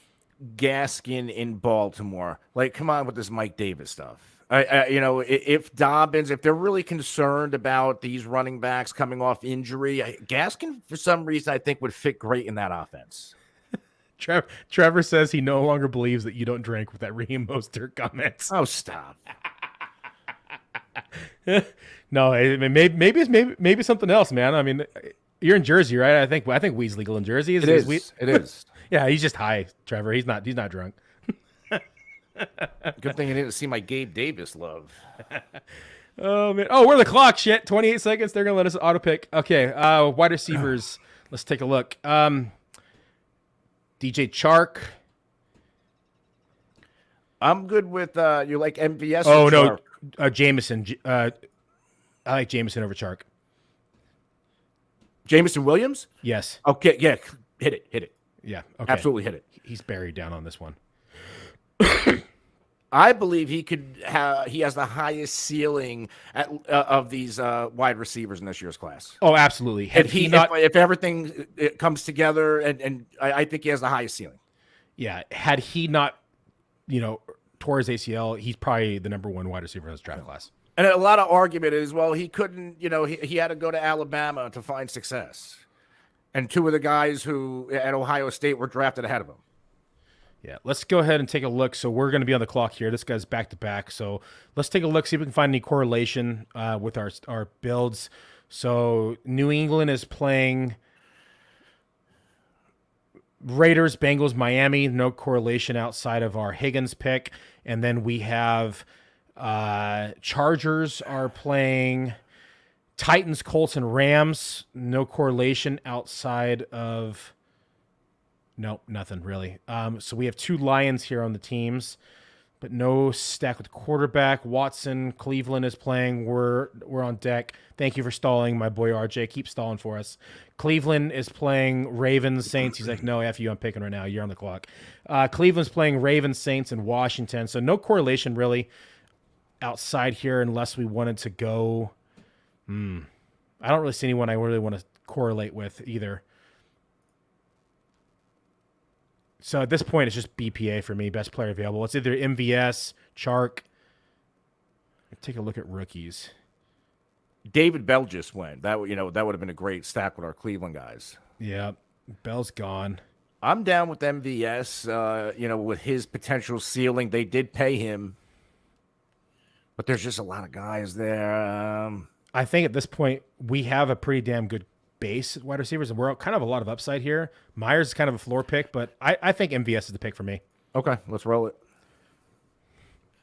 [SPEAKER 2] Gaskin in Baltimore. Like, come on with this Mike Davis stuff. If Dobbins, if they're really concerned about these running backs coming off injury, Gaskin, for some reason, I think would fit great in that offense.
[SPEAKER 1] Trevor says he no longer believes that you don't drink with that Raheem Mostert comments.
[SPEAKER 2] Oh, stop.
[SPEAKER 1] No, maybe it's something else, man. I mean, you're in Jersey, right? I think weed's legal in Jersey.
[SPEAKER 2] It is.
[SPEAKER 1] Yeah, he's just high, Trevor. He's not drunk.
[SPEAKER 2] Good thing I didn't see my Gabe Davis love.
[SPEAKER 1] Oh man! Oh, we're the clock. Shit, 28 seconds. They're gonna let us auto pick. Okay, wide receivers. Let's take a look. DJ Chark.
[SPEAKER 2] I'm good with you like MVS.
[SPEAKER 1] Oh no, Jameson. I like Jameson over Chark.
[SPEAKER 2] Jameson Williams.
[SPEAKER 1] Yes.
[SPEAKER 2] Okay. Yeah. Hit it.
[SPEAKER 1] Yeah. Okay.
[SPEAKER 2] Absolutely hit it.
[SPEAKER 1] He's buried down on this one.
[SPEAKER 2] I believe he has the highest ceiling of these wide receivers in this year's class.
[SPEAKER 1] Oh, absolutely.
[SPEAKER 2] If everything comes together, and I think he has the highest ceiling.
[SPEAKER 1] Yeah. Had he not, tore his ACL, he's probably the number one wide receiver in this draft class.
[SPEAKER 2] And a lot of argument is, well, he couldn't, he had to go to Alabama to find success. And two of the guys who at Ohio State were drafted ahead of him.
[SPEAKER 1] Yeah, let's go ahead and take a look. So we're going to be on the clock here. This guy's back to back. So let's take a look, see if we can find any correlation with our builds. So New England is playing Raiders, Bengals, Miami. No correlation outside of our Higgins pick. And then we have Chargers are playing Titans, Colts, and Rams. No correlation outside of... Nope, nothing really. So we have two Lions here on the teams, but no stack with quarterback. Watson, Cleveland is playing. We're on deck. Thank you for stalling, my boy RJ. Keep stalling for us. Cleveland is playing Ravens, Saints. He's like, no, F you, I'm picking right now. You're on the clock. Cleveland's playing Ravens, Saints, and Washington. So no correlation really outside here unless we wanted to go. I don't really see anyone I really want to correlate with either. So at this point, it's just BPA for me, best player available. It's either MVS, Chark. Take a look at rookies.
[SPEAKER 2] David Bell just went. That would have been a great stack with our Cleveland guys.
[SPEAKER 1] Yeah, Bell's gone.
[SPEAKER 2] I'm down with MVS. With his potential ceiling, they did pay him, but there's just a lot of guys there.
[SPEAKER 1] I think at this point we have a pretty damn good base wide receivers, and we're kind of a lot of upside here. Myers is kind of a floor pick, but I think MVS is the pick for me.
[SPEAKER 2] Okay, let's roll it.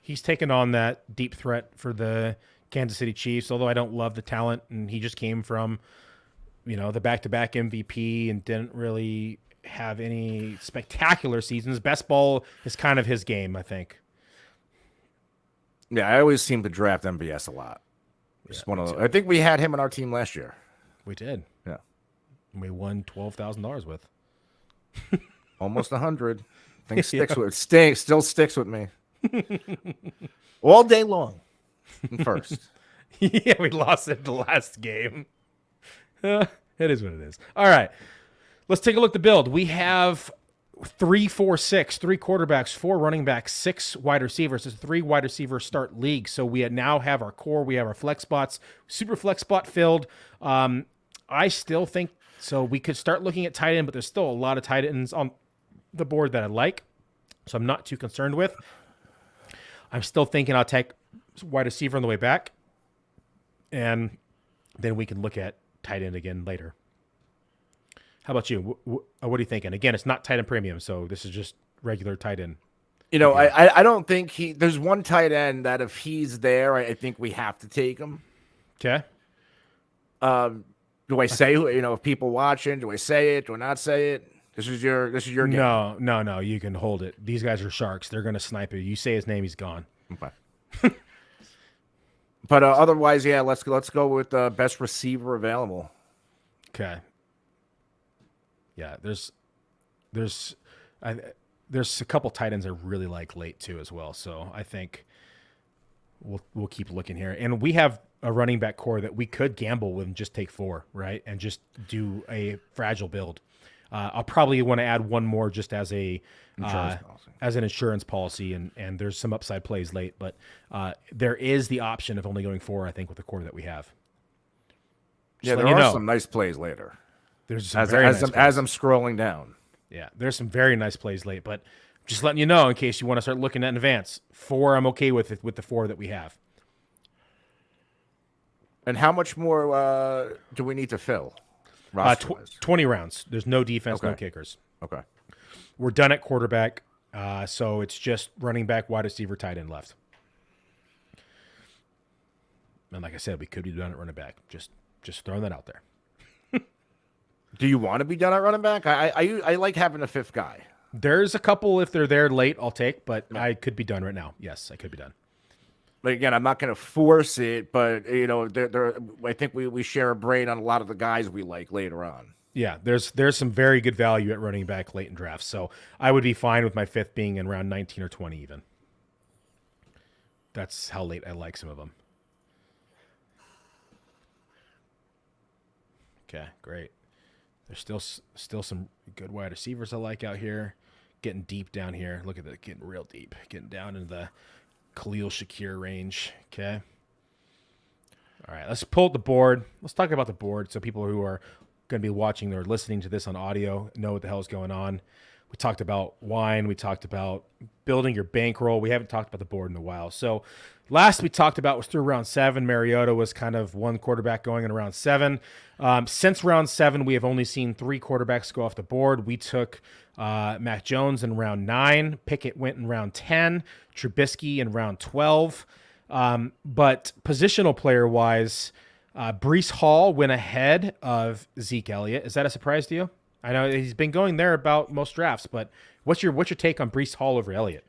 [SPEAKER 1] He's taken on that deep threat for the Kansas City Chiefs, although I don't love the talent, and he just came from, the back-to-back MVP and didn't really have any spectacular seasons. Best ball is kind of his game, I think.
[SPEAKER 2] Yeah, I always seem to draft MVS a lot. I think we had him on our team last year.
[SPEAKER 1] We did.
[SPEAKER 2] Yeah.
[SPEAKER 1] We won $12,000 with.
[SPEAKER 2] Almost 100. Still sticks with me. All day long. First.
[SPEAKER 1] Yeah, we lost it the last game. It is what it is. All right. Let's take a look at the build. We have 3-4-6, 3 quarterbacks, 4 running backs, 6 wide receivers. It's a 3 wide receiver start league. So we now have our core. We have our flex spots, super flex spot filled. I still think so. We could start looking at tight end, but there's still a lot of tight ends on the board that I like. So I'm not too concerned with. I'm still thinking I'll take wide receiver on the way back. And then we can look at tight end again later. How about you? What are you thinking? Again, it's not tight end premium, so this is just regular tight end.
[SPEAKER 2] I don't think there's one tight end that if he's there, I think we have to take him.
[SPEAKER 1] Okay.
[SPEAKER 2] Do I say, if people watching, do I say it? Do I not say it? This is your game.
[SPEAKER 1] No. You can hold it. These guys are sharks. They're going to snipe you. You say his name, he's gone.
[SPEAKER 2] Okay. But otherwise, yeah, let's go with the best receiver available.
[SPEAKER 1] Okay. Yeah, there's There's a couple tight ends I really like late too as well. So I think we'll keep looking here. And we have a running back core that we could gamble with and just take 4, right? And just do a fragile build. I'll probably want to add one more just as an insurance policy, and there's some upside plays late, but there is the option of only going 4, I think, with the core that we have.
[SPEAKER 2] Just there are some nice plays later.
[SPEAKER 1] There's some
[SPEAKER 2] as I'm scrolling down.
[SPEAKER 1] Yeah, there's some very nice plays late, but just letting you know in case you want to start looking at in advance. 4, I'm okay with it, with the 4 that we have.
[SPEAKER 2] And how much more do we need to fill?
[SPEAKER 1] 20 rounds. There's no defense, no kickers.
[SPEAKER 2] Okay.
[SPEAKER 1] We're done at quarterback, so it's just running back, wide receiver, tight end left. And like I said, we could be done at running back. Just throwing that out there.
[SPEAKER 2] Do you want to be done at running back? I like having a 5th guy.
[SPEAKER 1] There's a couple, if they're there late, I'll take, but I could be done right now. Yes, I could be done.
[SPEAKER 2] But again, I'm not going to force it, but I think we share a brain on a lot of the guys we like later on.
[SPEAKER 1] Yeah, there's some very good value at running back late in drafts, so I would be fine with my 5th being in around 19 or 20 even. That's how late I like some of them. Okay, great. There's still some good wide receivers I like out here. Getting deep down here. Look at that, getting real deep. Getting down into the Khalil Shakir range. Okay. All right, let's pull up the board. Let's talk about the board so people who are going to be watching or listening to this on audio know what the hell is going on. We talked about wine. We talked about building your bankroll. We haven't talked about the board in a while. So last we talked about was through round 7. Mariota was kind of one quarterback going in round 7. Since round 7, we have only seen 3 quarterbacks go off the board. We took Mac Jones in round 9. Pickett went in round 10. Trubisky in round 12. But positional player-wise, Breece Hall went ahead of Zeke Elliott. Is that a surprise to you? I know he's been going there about most drafts, but what's your take on Breece Hall over Elliott?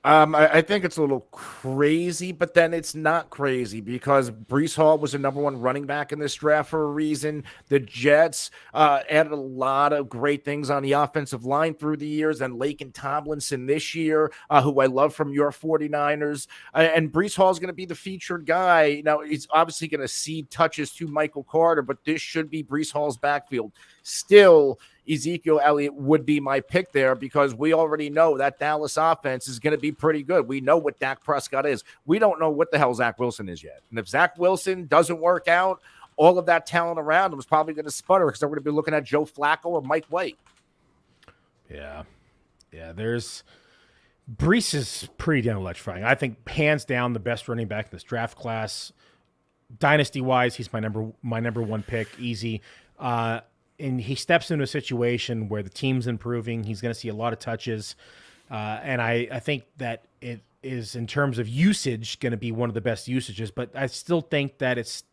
[SPEAKER 2] I think it's a little crazy, but then it's not crazy because Breece Hall was the number 1 running back in this draft for a reason. The Jets added a lot of great things on the offensive line through the years, and Laken Tomlinson this year, who I love from your 49ers. And Breece Hall is going to be the featured guy. Now, he's obviously going to cede touches to Michael Carter, but this should be Breece Hall's backfield. Still, Ezekiel Elliott would be my pick there because we already know that Dallas offense is going to be pretty good. We know what Dak Prescott is. We don't know what the hell Zach Wilson is yet. And if Zach Wilson doesn't work out, all of that talent around him is probably going to sputter because they're going to be looking at Joe Flacco or Mike White.
[SPEAKER 1] Yeah, there's Breece is pretty damn electrifying. I think hands down the best running back in this draft class. Dynasty-wise, he's my number 1 pick, easy. And he steps into a situation where the team's improving. He's going to see a lot of touches. And I think that it is, in terms of usage, going to be one of the best usages. But I still think that it's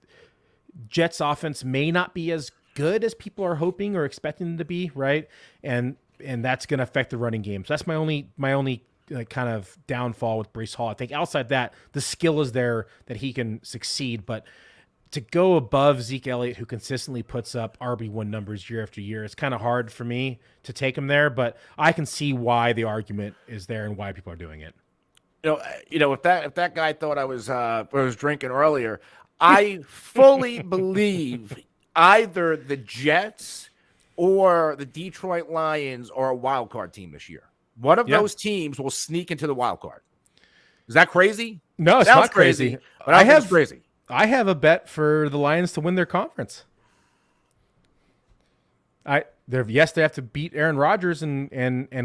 [SPEAKER 1] Jets offense may not be as good as people are hoping or expecting them to be, right? And that's going to affect the running game. So that's my only kind of downfall with Breece Hall. I think outside that, the skill is there that he can succeed. But to go above Zeke Elliott, who consistently puts up RB1 numbers year after year, it's kind of hard for me to take him there, but I can see why the argument is there and why people are doing it.
[SPEAKER 2] If that guy thought I was drinking earlier, I fully believe either the Jets or the Detroit Lions are a wild card team this year. One of those teams will sneak into the wild card. Is that crazy?
[SPEAKER 1] No, it's not crazy.
[SPEAKER 2] But I have crazy.
[SPEAKER 1] I have a bet for the Lions to win their conference. They have to beat Aaron Rodgers and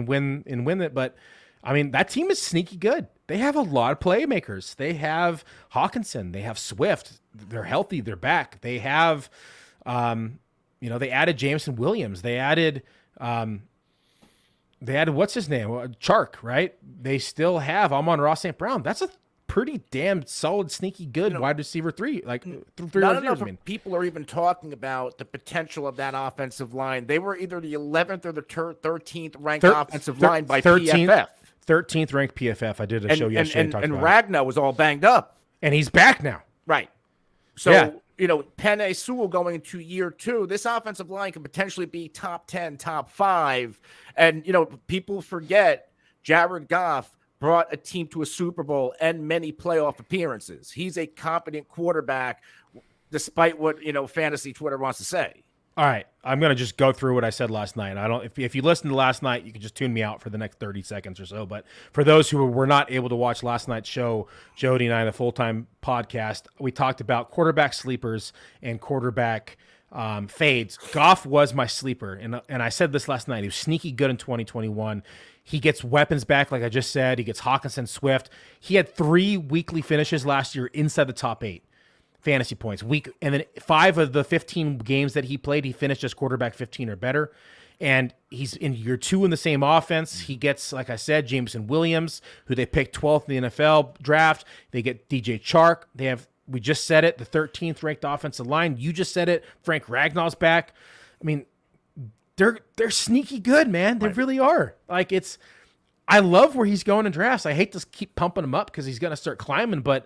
[SPEAKER 1] win it, but I mean that team is sneaky good. They have a lot of playmakers. They have Hawkinson. They have Swift. They're healthy. They're back. They have, they added Jameson Williams. They added what's his name, Chark, right? They still have Amon-Ra St. Brown. That's a pretty damn solid, sneaky, good wide receiver 3. Like
[SPEAKER 2] not enough people are even talking about the potential of that offensive line. They were either the 11th or the 13th ranked offensive line by PFF.
[SPEAKER 1] 13th ranked PFF. I did a show yesterday.
[SPEAKER 2] And Ragnar was all banged up,
[SPEAKER 1] and he's back now.
[SPEAKER 2] Right. So Penei Sewell going into year 2, this offensive line could potentially be top 10, top 5. And, people forget Jared Goff brought a team to a Super Bowl and many playoff appearances. He's a competent quarterback, despite what, fantasy Twitter wants to say.
[SPEAKER 1] All right, I'm going to just go through what I said last night. If you listened to last night, you can just tune me out for the next 30 seconds or so. But for those who were not able to watch last night's show, Jody and I, the full-time podcast, we talked about quarterback sleepers and quarterback fades. Goff was my sleeper, and I said this last night. He was sneaky good in 2021. He gets weapons back, like I just said. He gets Hawkinson, Swift. He had 3 weekly finishes last year inside the top 8. Fantasy points and then 5 of the 15 games that he played, he finished as quarterback 15 or better. And he's in year 2 in the same offense. He gets, like I said, Jameson Williams, who they picked 12th in the NFL draft. They get DJ Chark. We just said it, the 13th ranked offensive line. You just said it. Frank Ragnall's back. I mean, they're sneaky good, man. They really are. I love where he's going in drafts. I hate to keep pumping him up because he's going to start climbing, but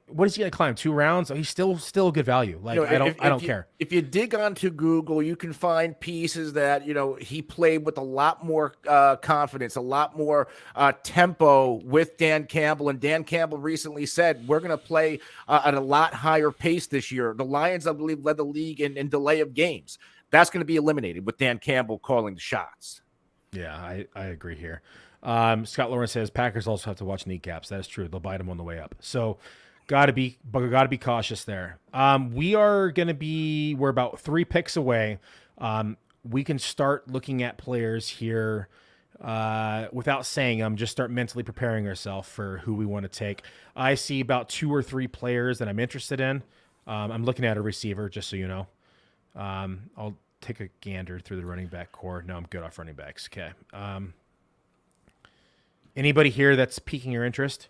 [SPEAKER 1] what is he going to climb? 2 rounds? He's still a good value. I don't care.
[SPEAKER 2] If you dig onto Google, you can find pieces that, he played with a lot more confidence, a lot more tempo with Dan Campbell. And Dan Campbell recently said, we're going to play at a lot higher pace this year. The Lions, I believe, led the league in delay of games. That's going to be eliminated with Dan Campbell calling the shots.
[SPEAKER 1] Yeah, I agree here. Scott Lawrence says Packers also have to watch kneecaps. That is true. They'll bite them on the way up. So Got to be cautious there. We're about 3 picks away. We can start looking at players here without saying them, just start mentally preparing ourselves for who we want to take. I see about 2 or 3 players that I'm interested in. I'm looking at a receiver, just so you know. I'll take a gander through the running back core. No, I'm good off running backs. Okay. Anybody here that's piquing your interest?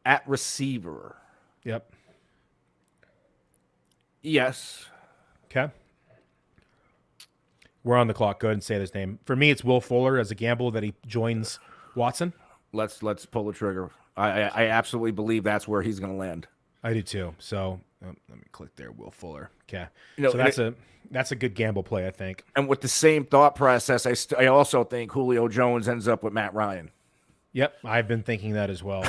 [SPEAKER 2] At receiver.
[SPEAKER 1] Yep.
[SPEAKER 2] Yes.
[SPEAKER 1] Okay. We're on the clock. Go ahead and say his name. For me, it's Will Fuller as a gamble that he joins Watson.
[SPEAKER 2] Let's pull the trigger. I absolutely believe that's where he's going to land.
[SPEAKER 1] I do too. So let me click there. Will Fuller. Okay. So that's a good gamble play, I think.
[SPEAKER 2] And with the same thought process, I also think Julio Jones ends up with Matt Ryan.
[SPEAKER 1] Yep, I've been thinking that as well.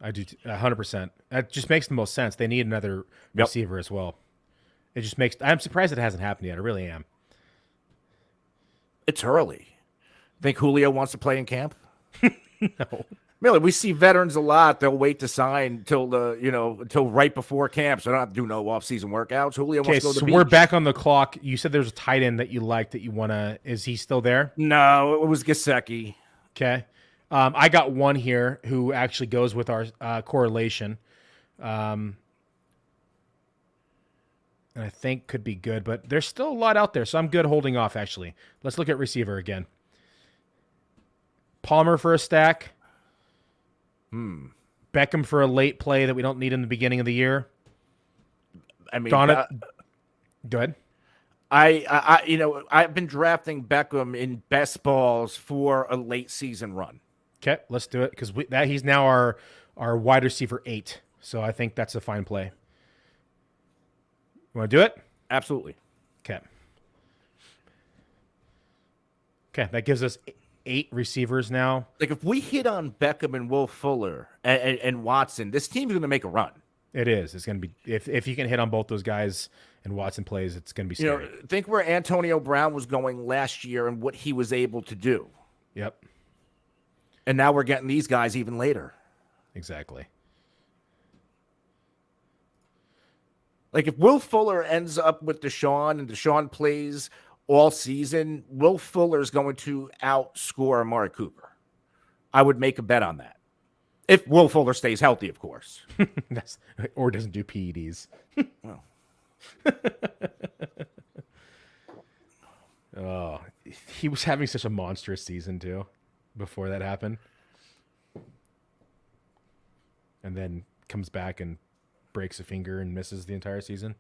[SPEAKER 1] I do 100%. That just makes the most sense. They need another receiver as well. It just makes. I'm surprised it hasn't happened yet. I really am.
[SPEAKER 2] It's early. Think Julio wants to play in camp?
[SPEAKER 1] No.
[SPEAKER 2] Really, we see veterans a lot. They'll wait to sign until right before camp, so they don't have to do no off-season workouts. Julio wants to go to the beach.
[SPEAKER 1] We're back on the clock. You said there's a tight end that you like that you want to. Is he still there?
[SPEAKER 2] No, it was Gesicki.
[SPEAKER 1] Okay. I got one here who actually goes with our correlation. And I think could be good, but there's still a lot out there, so I'm good holding off, actually. Let's look at receiver again. Palmer for a stack. Beckham for a late play that we don't need in the beginning of the year.
[SPEAKER 2] I mean,
[SPEAKER 1] go ahead.
[SPEAKER 2] I've been drafting Beckham in best balls for a late season run.
[SPEAKER 1] Okay, let's do it because he's now our wide receiver 8. So I think that's a fine play. You want to do it?
[SPEAKER 2] Absolutely.
[SPEAKER 1] Okay, that gives us 8 receivers now.
[SPEAKER 2] Like if we hit on Beckham and Will Fuller and Watson, this team's going to make a run.
[SPEAKER 1] It is. It's going to be if you can hit on both those guys and Watson plays, it's going to be scary.
[SPEAKER 2] Think where Antonio Brown was going last year and what he was able to do.
[SPEAKER 1] Yep.
[SPEAKER 2] And now we're getting these guys even later.
[SPEAKER 1] Exactly.
[SPEAKER 2] Like if Will Fuller ends up with Deshawn and Deshawn plays all season, Will Fuller is going to outscore Amari Cooper. I would make a bet on that. If Will Fuller stays healthy, of course.
[SPEAKER 1] Or doesn't do PEDs.
[SPEAKER 2] Well.
[SPEAKER 1] Oh, he was having such a monstrous season, too, before that happened. And then comes back and breaks a finger and misses the entire season.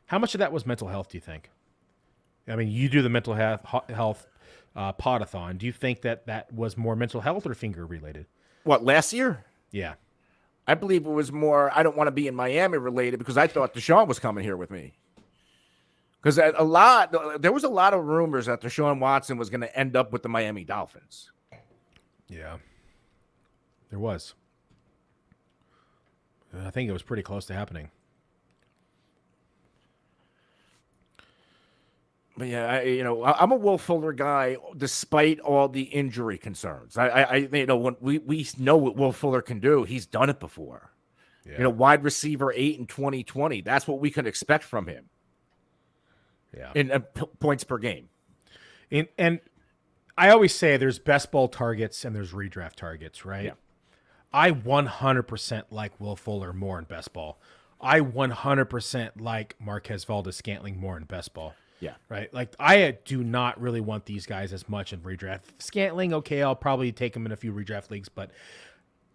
[SPEAKER 1] How much of that was mental health, do you think? I mean, you do the mental health podathon. Do you think that was more mental health or finger related?
[SPEAKER 2] What, last year?
[SPEAKER 1] Yeah.
[SPEAKER 2] I believe it was more, I don't want to be in Miami related because I thought Deshawn was coming here with me. Because there was a lot of rumors that Deshawn Watson was going to end up with the Miami Dolphins.
[SPEAKER 1] Yeah, there was. I think it was pretty close to happening.
[SPEAKER 2] But yeah, I'm a Will Fuller guy, despite all the injury concerns. When we know what Will Fuller can do, he's done it before.
[SPEAKER 1] Yeah.
[SPEAKER 2] Wide receiver 8 in 2020. That's what we can expect from him.
[SPEAKER 1] Yeah,
[SPEAKER 2] In points per game.
[SPEAKER 1] And I always say there's best ball targets and there's redraft targets, right?
[SPEAKER 2] Yeah.
[SPEAKER 1] I 100% like Will Fuller more in best ball. I 100% like Marquez Valdes-Scantling more in best ball.
[SPEAKER 2] Yeah.
[SPEAKER 1] Right. Like I do not really want these guys as much in redraft. Scantling, okay, I'll probably take him in a few redraft leagues, but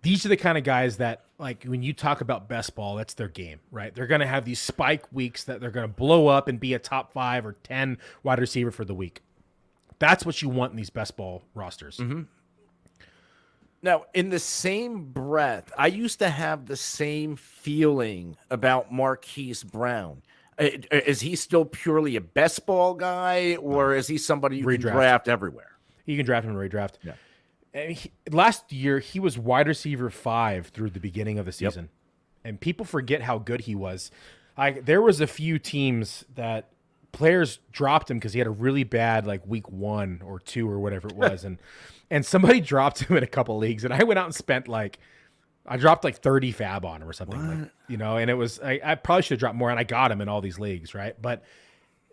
[SPEAKER 1] these are the kind of guys that, like, when you talk about best ball, that's their game, right? They're going to have these spike weeks that they're going to blow up and be a top 5 or 10 wide receiver for the week. That's what you want in these best ball rosters.
[SPEAKER 2] Mm-hmm. Now, in the same breath, I used to have the same feeling about Marquise Brown. Is he still purely a best ball guy, or is he somebody you can draft everywhere?
[SPEAKER 1] You can draft him in redraft.
[SPEAKER 2] Yeah.
[SPEAKER 1] Last year, he was wide receiver 5 through the beginning of the season. Yep. And people forget how good he was. There was a few teams that players dropped him because he had a really bad week 1 or 2 or whatever it was. and somebody dropped him in a couple leagues. And I went out and spent I dropped 30 fab on him or something. And it was, I probably should have dropped more, and I got him in all these leagues, right? But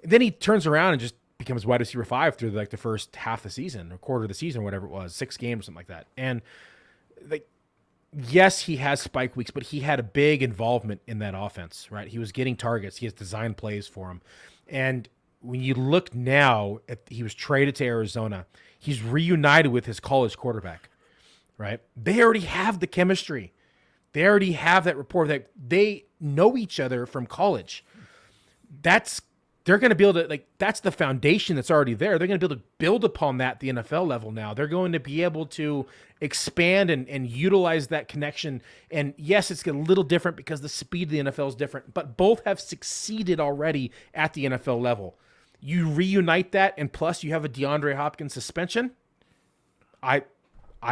[SPEAKER 1] then he turns around and just becomes wide receiver 5 through the first half of the season, or quarter of the season, or whatever it was, 6 games or something like that. And yes, he has spike weeks, but he had a big involvement in that offense, right? He was getting targets. He has designed plays for him. And when you look now, he was traded to Arizona. He's reunited with his college quarterback, right? They already have the chemistry. They already have that rapport that they know each other from college. They're going to be able to, that's the foundation that's already there. They're going to be able to build upon that at the NFL level now. They're going to be able to expand and utilize that connection. And yes, it's a little different because the speed of the NFL is different, but both have succeeded already at the NFL level. You reunite that, and plus you have a DeAndre Hopkins suspension. I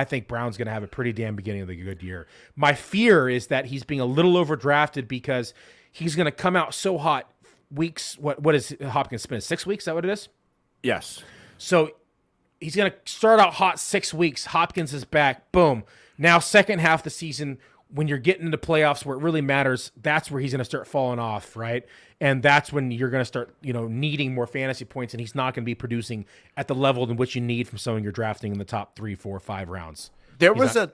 [SPEAKER 1] think Brown's going to have a pretty damn beginning of the good year. My fear is that he's being a little overdrafted because he's going to come out so hot. Weeks, what is Hopkins spend? 6 weeks? Is that what it is?
[SPEAKER 2] Yes.
[SPEAKER 1] So he's going to start out hot 6 weeks. Hopkins is back. Boom. Now, second half of the season, when you're getting into playoffs where it really matters, that's where he's going to start falling off, right? And that's when you're going to start, needing more fantasy points, and he's not going to be producing at the level in which you need from someone you're drafting in the top 3, 4, 5 rounds.
[SPEAKER 2] There was a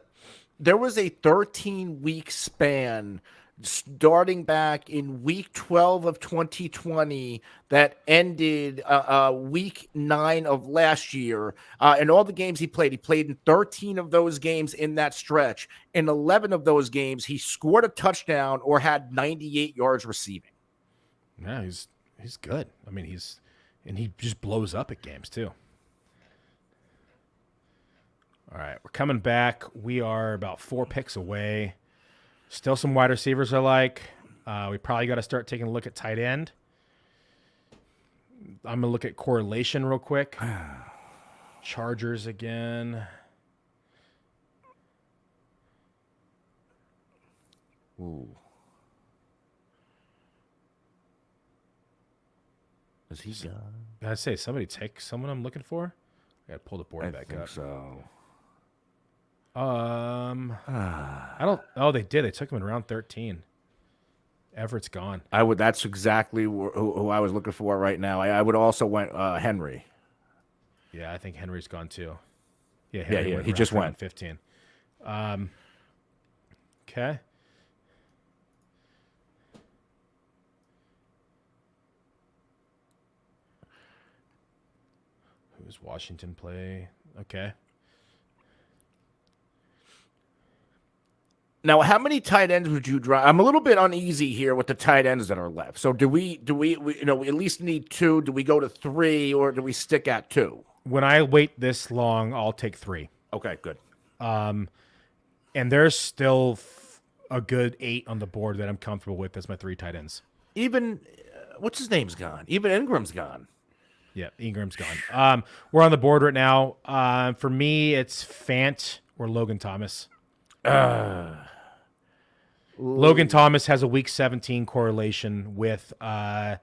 [SPEAKER 2] 13-week span starting back in week 12 of 2020 that ended week 9 of last year. And all the games he played in 13 of those games in that stretch. In 11 of those games, he scored a touchdown or had 98 yards receiving.
[SPEAKER 1] Yeah, he's good. I mean, he just blows up at games too. All right, we're coming back. We are about 4 picks away. Still some wide receivers I like. We probably got to start taking a look at tight end. I'm going to look at correlation real quick. Chargers again.
[SPEAKER 2] Ooh. Is he gone?
[SPEAKER 1] I say somebody take someone I'm looking for. I got to pull the board back up.
[SPEAKER 2] So.
[SPEAKER 1] I don't. Oh, they did. They took him in round 13. Everett's gone.
[SPEAKER 2] That's exactly who I was looking for right now. I would also went Henry.
[SPEAKER 1] Yeah, I think Henry's gone too. Yeah,
[SPEAKER 2] he just went
[SPEAKER 1] 15. Okay. Who's Washington play? Okay.
[SPEAKER 2] Now, how many tight ends would you draft? I'm a little bit uneasy here with the tight ends that are left. So do we we at least need 2? Do we go to 3, or do we stick at 2?
[SPEAKER 1] When I wait this long, I'll take 3.
[SPEAKER 2] Okay, good.
[SPEAKER 1] And there's still a good 8 on the board that I'm comfortable with as my 3 tight ends.
[SPEAKER 2] Even what's his name's gone. Even Ingram's gone.
[SPEAKER 1] Yeah, Ingram's gone. We're on the board right now. For me, it's Fant or Logan Thomas. Logan Thomas has a week 17 correlation with our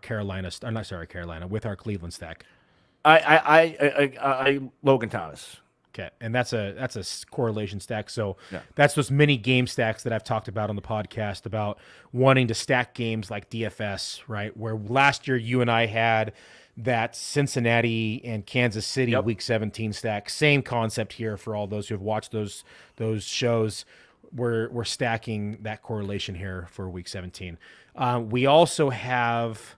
[SPEAKER 1] Carolina. Not sorry, Carolina, with our Cleveland stack.
[SPEAKER 2] I Logan Thomas.
[SPEAKER 1] Okay, and that's a correlation stack. So that's those mini game stacks that I've talked about on the podcast about wanting to stack games like DFS, right? Where last year you and I had that Cincinnati and Kansas City week 17 stack. Same concept here for all those who have watched those shows. We're stacking that correlation here for week 17. We also have,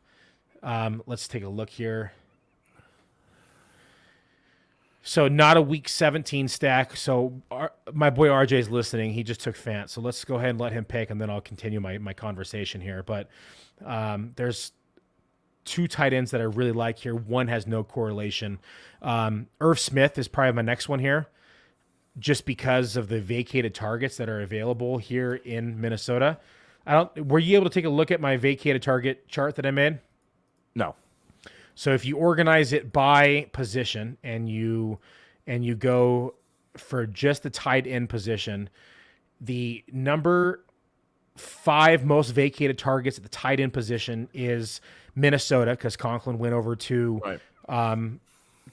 [SPEAKER 1] let's take a look here. So not a week 17 stack. So my boy RJ is listening. He just took Fant. So let's go ahead and let him pick, and then I'll continue my conversation here. But there's 2 tight ends that I really like here. One has no correlation. Irv Smith is probably my next one here, just because of the vacated targets that are available here in Minnesota. Were you able to take a look at my vacated target chart that I made?
[SPEAKER 2] No.
[SPEAKER 1] So if you organize it by position and you go for just the tight end position, the number 5 most vacated targets at the tight end position is Minnesota, because Conklin went over to the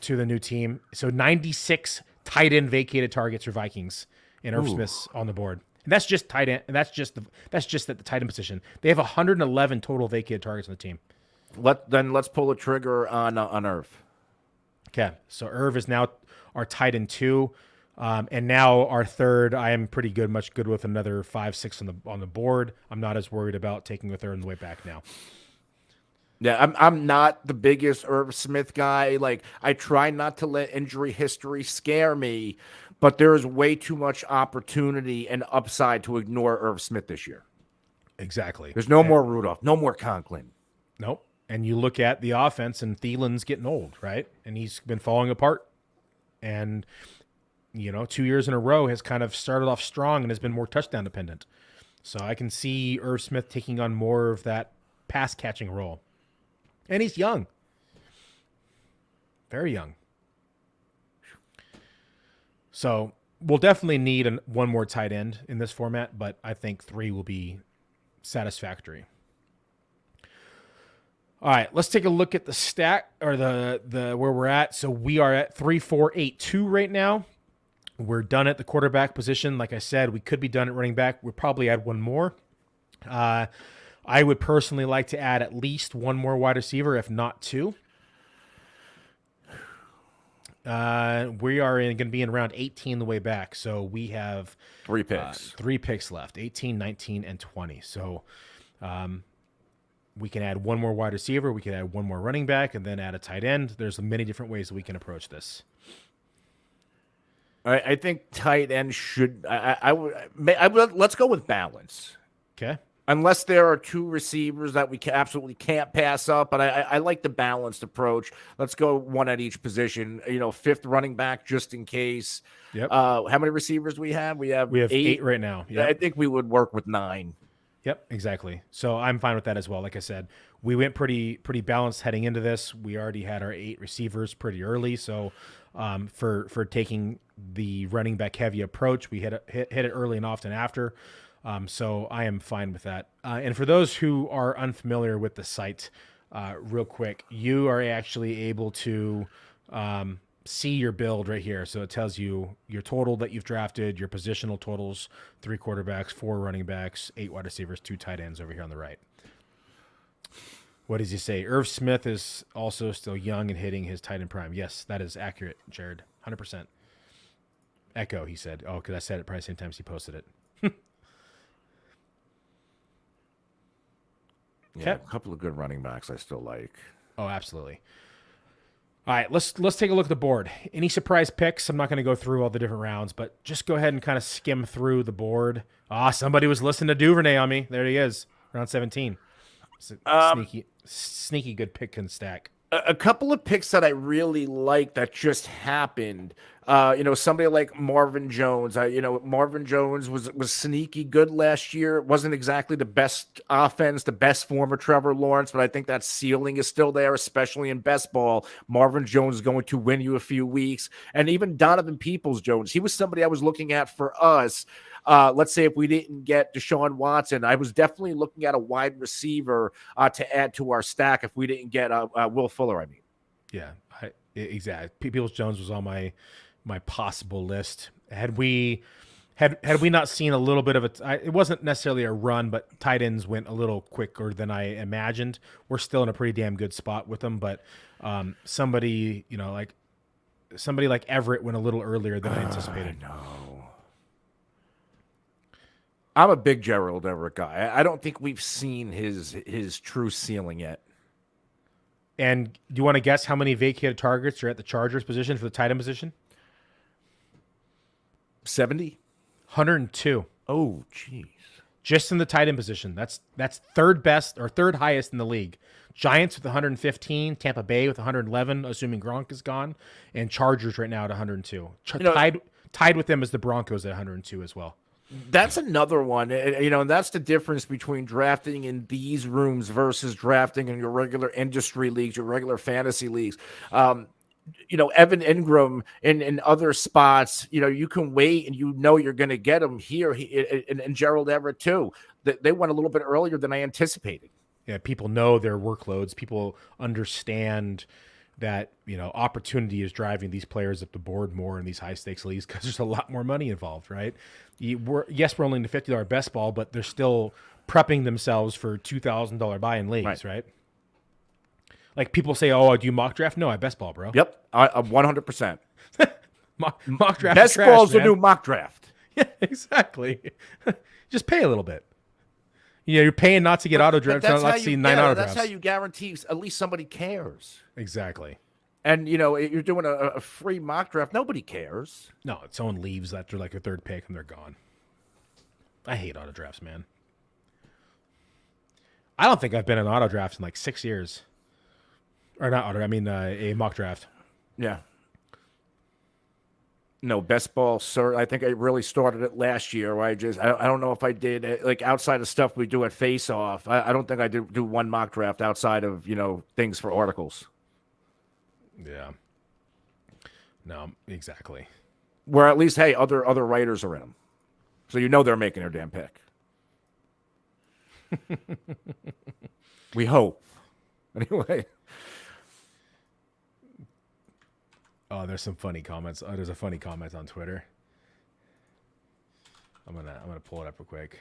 [SPEAKER 1] new team. So 96 tight end vacated targets for Vikings, and Irv Smith's on the board. And that's just tight end. And that's just at the tight end position. They have 111 total vacated targets on the team.
[SPEAKER 2] Let's pull the trigger on Irv.
[SPEAKER 1] Okay, so Irv is now our tight end 2, and now our 3rd. I am pretty much good with another 5, 6 on the board. I'm not as worried about taking a 3rd on the way back now.
[SPEAKER 2] Yeah, I'm not the biggest Irv Smith guy. Like, I try not to let injury history scare me, but there is way too much opportunity and upside to ignore Irv Smith this year.
[SPEAKER 1] Exactly.
[SPEAKER 2] There's no more Rudolph, no more Conklin.
[SPEAKER 1] Nope. And you look at the offense, and Thielen's getting old, right? And he's been falling apart. And, 2 years in a row has kind of started off strong and has been more touchdown dependent. So I can see Irv Smith taking on more of that pass catching role. And he's young. Very young. So we'll definitely need one more tight end in this format, but I think 3 will be satisfactory. All right, let's take a look at the stack, or the where we're at. So we are at 3-4-8-2 right now. We're done at the quarterback position. Like I said, we could be done at running back. We'll probably add one more. I would personally like to add at least one more wide receiver, if not 2. We are going to be in round 18 the way back. So we have
[SPEAKER 2] 3 picks.
[SPEAKER 1] 3 picks left, 18, 19, and 20. So we can add one more wide receiver. We can add one more running back, and then add a tight end. There's many different ways that we can approach this.
[SPEAKER 2] I think tight end should. I would. Let's go with balance.
[SPEAKER 1] Okay.
[SPEAKER 2] Unless there are 2 receivers that we absolutely can't pass up, but I like the balanced approach. Let's go one at each position. 5th running back just in case.
[SPEAKER 1] Yep.
[SPEAKER 2] How many receivers we have? We have
[SPEAKER 1] 8 right now. Yep.
[SPEAKER 2] I think we would work with 9.
[SPEAKER 1] Yep, exactly. So I'm fine with that as well. Like I said, we went pretty balanced heading into this. We already had our 8 receivers pretty early. So for taking the running back heavy approach, we hit it early and often after. So I am fine with that. And for those who are unfamiliar with the site, real quick, you are actually able to see your build right here. So it tells you your total that you've drafted, your positional totals, 3 quarterbacks, 4 running backs, 8 wide receivers, 2 tight ends over here on the right. What does he say? Irv Smith is also still young and hitting his tight end prime. Yes, that is accurate, Jared. 100%. Echo, he said. Oh, because I said it probably the same time as he posted it.
[SPEAKER 2] Yeah, a couple of good running backs I still like.
[SPEAKER 1] Oh, absolutely. All right, let's take a look at the board. Any surprise picks? I'm not going to go through all the different rounds, but just go ahead and kind of skim through the board. Somebody was listening to Duvernay on me. There he is, round 17. Sneaky good pick and stack.
[SPEAKER 2] A couple of picks that I really like that just happened. Somebody like Marvin Jones. Marvin Jones was sneaky good last year. It wasn't exactly the best offense, the best form of Trevor Lawrence, but I think that ceiling is still there, especially in best ball. Marvin Jones is going to win you a few weeks. And even Donovan Peoples-Jones, he was somebody I was looking at for us. Let's say if we didn't get Deshawn Watson, I was definitely looking at a wide receiver to add to our stack if we didn't get Will Fuller, I mean.
[SPEAKER 1] Yeah, exactly. Peoples-Jones was on my possible list. Had we not seen a little bit of it wasn't necessarily a run, but tight ends went a little quicker than I imagined. We're still in a pretty damn good spot with them, but somebody like Everett went a little earlier than I anticipated.
[SPEAKER 2] No. I'm a big Gerald Everett guy. I don't think we've seen his true ceiling yet.
[SPEAKER 1] And do you want to guess how many vacated targets are at the Chargers position for the tight end position?
[SPEAKER 2] 70?
[SPEAKER 1] 102.
[SPEAKER 2] Oh, jeez.
[SPEAKER 1] Just in the tight end position. That's third best or third highest in the league. Giants with 115, Tampa Bay with 111, assuming Gronk is gone, and Chargers right now at 102. Tied with them is the Broncos at 102 as well.
[SPEAKER 2] That's another one, and that's the difference between drafting in these rooms versus drafting in your regular industry leagues, your regular fantasy leagues. Evan Ingram in other spots, you can wait and you're going to get him here, and Gerald Everett too. They went a little bit earlier than I anticipated.
[SPEAKER 1] Yeah, people know their workloads. People understand that opportunity is driving these players up the board more in these high stakes leagues because there's a lot more money involved, right? We're only in the $50 best ball, but they're still prepping themselves for $2,000 buy-in leagues, right? Like people say, "Oh, do you mock draft?" No, I best ball, bro.
[SPEAKER 2] Yep, 100%.
[SPEAKER 1] mock draft.
[SPEAKER 2] Best ball's the new mock draft.
[SPEAKER 1] Yeah, exactly. Just pay a little bit. You're paying not to get auto drafts, not to see 9 auto drafts.
[SPEAKER 2] That's how you guarantee at least somebody cares.
[SPEAKER 1] Exactly.
[SPEAKER 2] And, you're doing a free mock draft. Nobody cares.
[SPEAKER 1] No, someone leaves after like a third pick and they're gone. I hate auto drafts, man. I don't think I've been in auto drafts in like 6 years. Or not auto, I mean a mock draft.
[SPEAKER 2] Yeah. No, best ball, sir. I think I really started it last year. Where I don't know if I did like outside of stuff we do at FaceOff. I don't think I do one mock draft outside of things for articles.
[SPEAKER 1] Yeah. No, exactly.
[SPEAKER 2] Where at least other writers are in them, so they're making their damn pick. We hope. Anyway.
[SPEAKER 1] Oh, there's some funny comments. Oh, there's a funny comment on Twitter. I'm gonna pull it up real quick.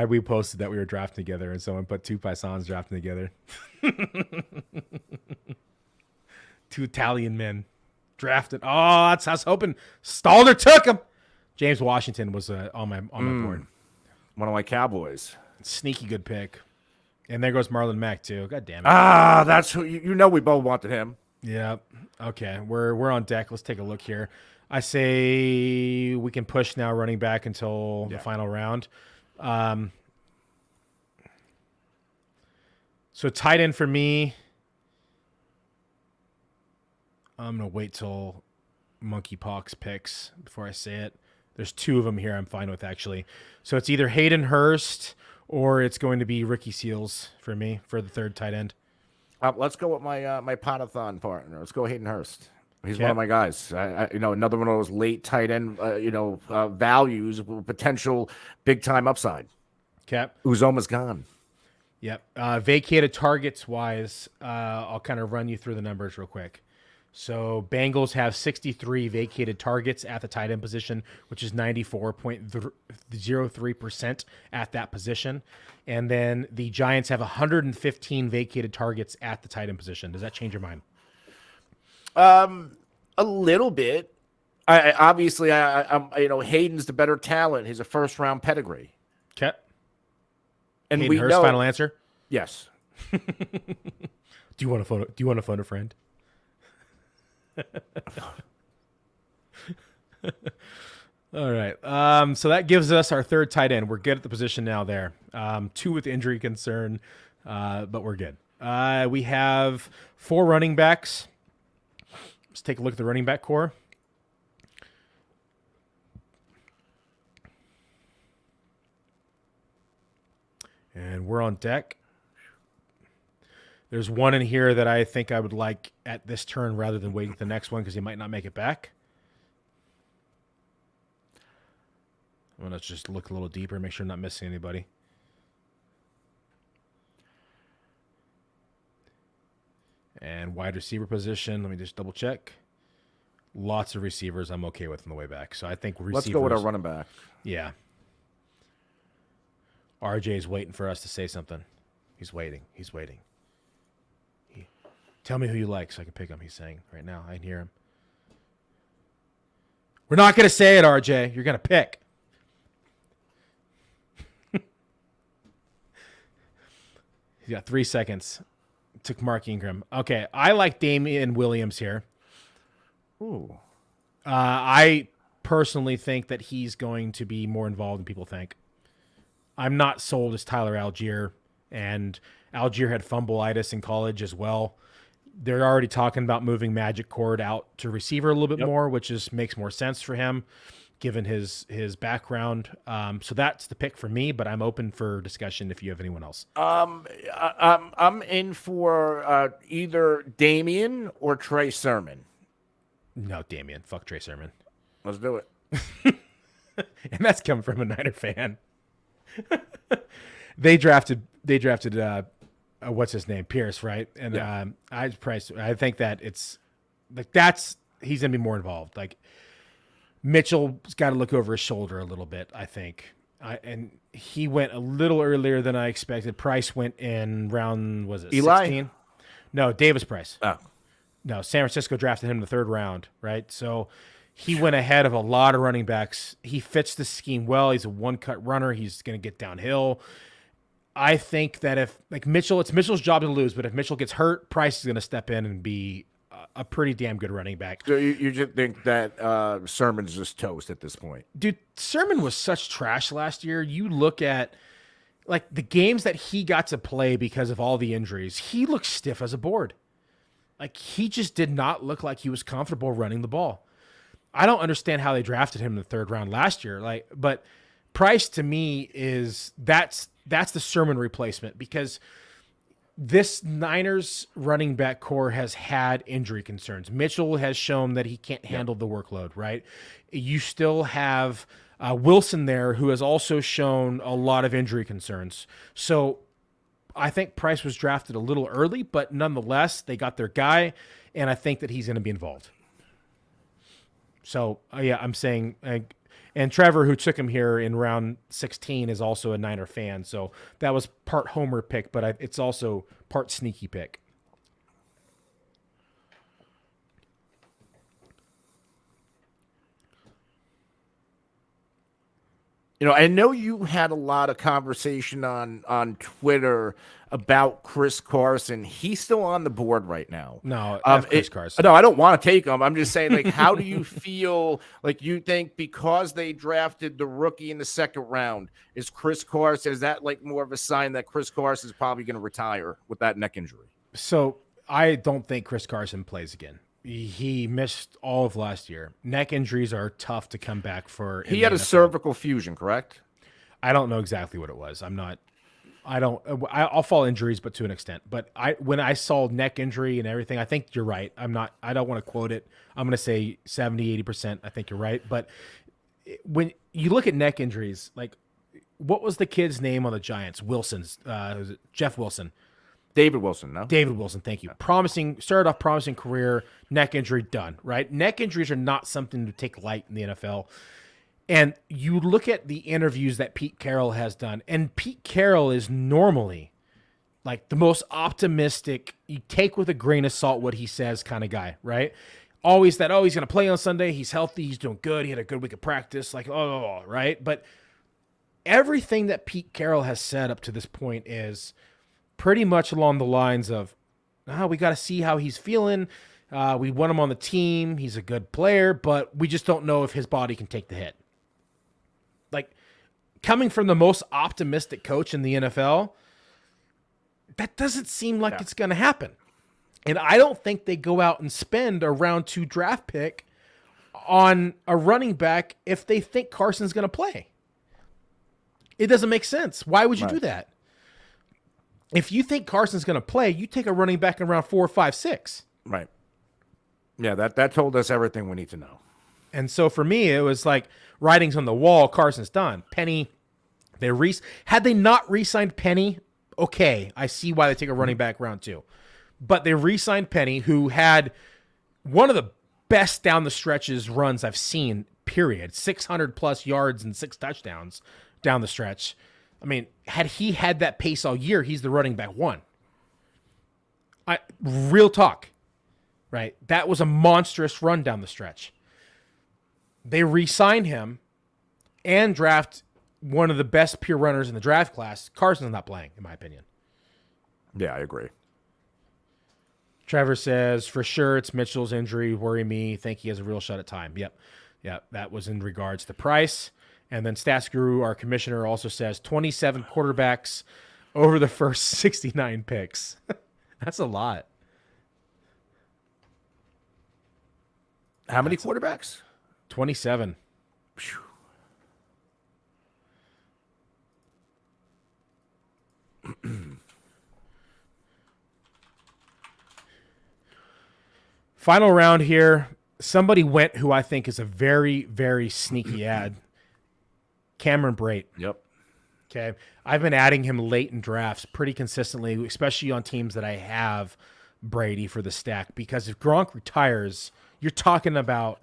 [SPEAKER 1] We posted that we were drafting together, and someone put two Paisans drafting together. Two Italian men drafted. Oh, I was hoping Stalder took him. James Washington was on my board.
[SPEAKER 2] One of my Cowboys.
[SPEAKER 1] Sneaky good pick. And there goes Marlon Mack too. God damn it.
[SPEAKER 2] That's who we both wanted him.
[SPEAKER 1] Yeah. Okay. We're on deck. Let's take a look here. I say we can push now running back until the final round. So tight end for me. I'm going to wait till Monkeypox picks before I say it. There's two of them here I'm fine with, actually. So it's either Hayden Hurst or it's going to be Ricky Seals for me for the third tight end.
[SPEAKER 2] Let's go with my Potathon partner. Let's go Hayden Hurst. He's one of my guys. Another one of those late tight end, values with potential big time upside.
[SPEAKER 1] Cap.
[SPEAKER 2] Uzoma's gone.
[SPEAKER 1] Yep. Vacated targets wise, I'll kind of run you through the numbers real quick. So Bengals have 63 vacated targets at the tight end position, which is 94.03% at that position. And then the Giants have 115 vacated targets at the tight end position. Does that change your mind?
[SPEAKER 2] A little bit. Obviously, Hayden's the better talent. He's a first round pedigree.
[SPEAKER 1] Okay.
[SPEAKER 2] And
[SPEAKER 1] Hayden Hurst, final answer?
[SPEAKER 2] Yes.
[SPEAKER 1] Do you want to phone a friend? All right. So that gives us our third tight end. We're good at the position now there. 2 with injury concern, but we're good. We have 4 running backs. Let's take a look at the running back core. And we're on deck. There's one in here that I think I would like at this turn rather than waiting for the next one because he might not make it back. I'm going to just look a little deeper, make sure I'm not missing anybody. And wide receiver position, let me just double check. Lots of receivers I'm okay with on the way back. So I think receivers.
[SPEAKER 2] Let's go with our running back.
[SPEAKER 1] Yeah. RJ's waiting for us to say something. He's waiting. Tell me who you like so I can pick him, he's saying right now. I can hear him. We're not going to say it, RJ. You're going to pick. He's got 3 seconds. Took Mark Ingram. Okay, I like Damian Williams here.
[SPEAKER 2] Ooh.
[SPEAKER 1] I personally think that he's going to be more involved than people think. I'm not sold as Tyler Algier, and Algier had fumbleitis in college as well. They're already talking about moving Magic Cord out to receiver a little bit more, which makes more sense for him, given his background. So that's the pick for me, but I'm open for discussion if you have anyone else.
[SPEAKER 2] I'm in for either Damian or Trey Sermon.
[SPEAKER 1] No, Damian. Fuck Trey Sermon.
[SPEAKER 2] Let's do it.
[SPEAKER 1] And that's coming from a Niner fan. They drafted what's his name, Pierce, right? And I think that it's like he's gonna be more involved. Like Mitchell's got to look over his shoulder a little bit, I think. And he went a little earlier than I expected. Price went in round, was it
[SPEAKER 2] Eli?
[SPEAKER 1] 16? No, Davis Price.
[SPEAKER 2] Oh.
[SPEAKER 1] No, San Francisco drafted him in the 3rd round, right? So he went ahead of a lot of running backs. He fits the scheme well. He's a one-cut runner. He's going to get downhill. I think that if, like Mitchell, it's Mitchell's job to lose, but if Mitchell gets hurt, Price is going to step in and be a pretty damn good running back.
[SPEAKER 2] So you just think that Sermon's just toast at this point?
[SPEAKER 1] Dude, Sermon was such trash last year. You look at like the games that he got to play because of all the injuries, he looked stiff as a board. Like he just did not look like he was comfortable running the ball. I don't understand how they drafted him in the 3rd round last year. But Price to me is that's the Sermon replacement because this Niners running back core has had injury concerns. Mitchell has shown that he can't handle the workload, right? You still have Wilson there who has also shown a lot of injury concerns. So I think Price was drafted a little early, but nonetheless, they got their guy, and I think that he's going to be involved. So, I'm saying, and Trevor, who took him here in round 16, is also a Niner fan. So that was part homer pick, but it's also part sneaky pick.
[SPEAKER 2] You know, I know you had a lot of conversation on Twitter about Chris Carson. He's still on the board right now.
[SPEAKER 1] No, Chris Carson.
[SPEAKER 2] No, I don't want to take him. I'm just saying, like, how do you feel? Like, you think because they drafted the rookie in the 2nd round, is Chris Carson, is that like more of a sign that Chris Carson is probably going to retire with that neck injury?
[SPEAKER 1] So I don't think Chris Carson plays again. He missed all of last year. Neck injuries are tough to come back for.
[SPEAKER 2] He had a cervical fusion, correct?
[SPEAKER 1] I don't know exactly what it was. I'll fall injuries, but to an extent. But when I saw neck injury and everything, I think you're right. I don't want to quote it. I'm going to say 70, 80%. I think you're right. But when you look at neck injuries, like what was the kid's name on the Giants? Wilson's, was it Jeff Wilson?
[SPEAKER 2] David Wilson, no?
[SPEAKER 1] David Wilson, thank you. Started off promising career, neck injury, done, right? Neck injuries are not something to take light in the NFL. And you look at the interviews that Pete Carroll has done, and Pete Carroll is normally like the most optimistic, you take with a grain of salt what he says kind of guy, right? Always that, he's going to play on Sunday, he's healthy, he's doing good, he had a good week of practice, right? But everything that Pete Carroll has said up to this point is pretty much along the lines of, we got to see how he's feeling. We want him on the team. He's a good player, but we just don't know if his body can take the hit. Like, coming from the most optimistic coach in the NFL, that doesn't seem like it's going to happen. And I don't think they go out and spend a round 2 draft pick on a running back if they think Carson's going to play. It doesn't make sense. Why would you do that? If you think Carson's going to play, you take a running back in round 4, 5, 6.
[SPEAKER 2] Right. Yeah, that told us everything we need to know.
[SPEAKER 1] And so for me, it was like writing's on the wall. Carson's done. Penny, had they not re-signed Penny, okay, I see why they take a running back round 2. But they re-signed Penny, who had one of the best down the stretches runs I've seen, period. 600-plus yards and 6 touchdowns down the stretch. I mean, had he had that pace all year, he's the running back 1. Real talk, right? That was a monstrous run down the stretch. They re-signed him and draft one of the best pure runners in the draft class. Carson's not playing, in my opinion.
[SPEAKER 2] Yeah, I agree.
[SPEAKER 1] Trevor says, for sure, it's Mitchell's injury. Worry me. Think he has a real shot at time. Yep. That was in regards to price. And then Stats Guru, our commissioner, also says 27 quarterbacks over the first 69 picks. That's a lot.
[SPEAKER 2] How many quarterbacks?
[SPEAKER 1] 27.
[SPEAKER 2] Phew.
[SPEAKER 1] Final round here. Somebody went who I think is a very, very sneaky ad. Cameron Breit.
[SPEAKER 2] Yep.
[SPEAKER 1] Okay. I've been adding him late in drafts pretty consistently, especially on teams that I have Brady for the stack, because if Gronk retires, you're talking about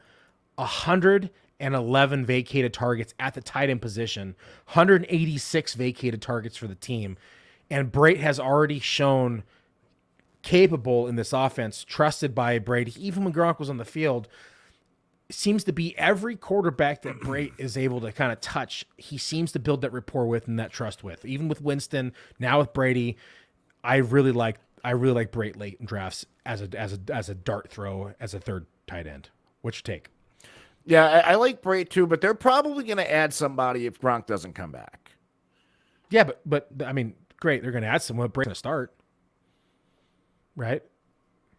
[SPEAKER 1] 111 vacated targets at the tight end position, 186 vacated targets for the team. And Breit has already shown capable in this offense, trusted by Brady, even when Gronk was on the field. It seems to be every quarterback that Breit is able to kind of touch, he seems to build that rapport with and that trust with. Even with Winston, now with Brady, I really like Breit late in drafts as a dart throw as a third tight end. What's your take?
[SPEAKER 2] Yeah, I like Breit too, but they're probably going to add somebody if Gronk doesn't come back.
[SPEAKER 1] Yeah, but I mean, great, they're going to add someone. Breit's going to start, right?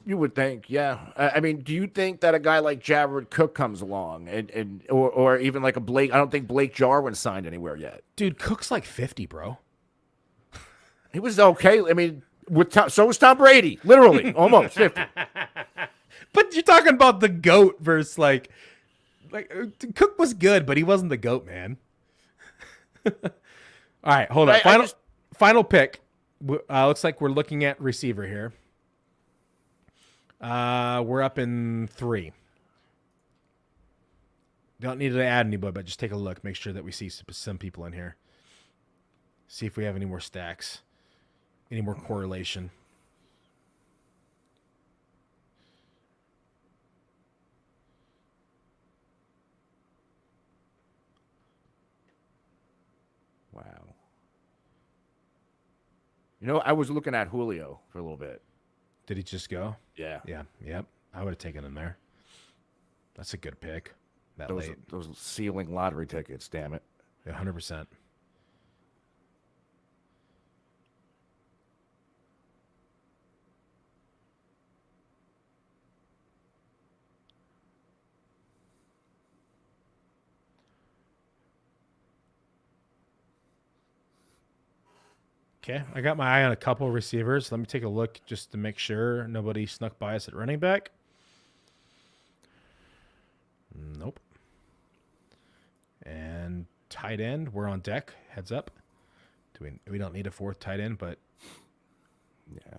[SPEAKER 2] You would think, yeah. I mean, do you think that a guy like Jared Cook comes along or even like a Blake? I don't think Blake Jarwin signed anywhere yet.
[SPEAKER 1] Dude, Cook's like 50, bro.
[SPEAKER 2] He was okay. I mean, so was Tom Brady, literally, almost 50.
[SPEAKER 1] But you're talking about the GOAT versus like Cook was good, but he wasn't the GOAT, man. All right, hold on. Final pick. Looks like we're looking at receiver here. We're up in 3. Don't need to add anybody, but just take a look. Make sure that we see some people in here. See if we have any more stacks. Any more correlation.
[SPEAKER 2] Wow. You know, I was looking at Julio for a little bit.
[SPEAKER 1] Did he just go?
[SPEAKER 2] Yeah.
[SPEAKER 1] Yeah. Yep. I would have taken him there. That's a good pick.
[SPEAKER 2] Those ceiling lottery tickets, damn it.
[SPEAKER 1] Yeah, 100%. Okay, I got my eye on a couple of receivers. Let me take a look just to make sure nobody snuck by us at running back. Nope. And tight end, we're on deck. Heads up. We don't need a 4th tight end, but
[SPEAKER 2] yeah.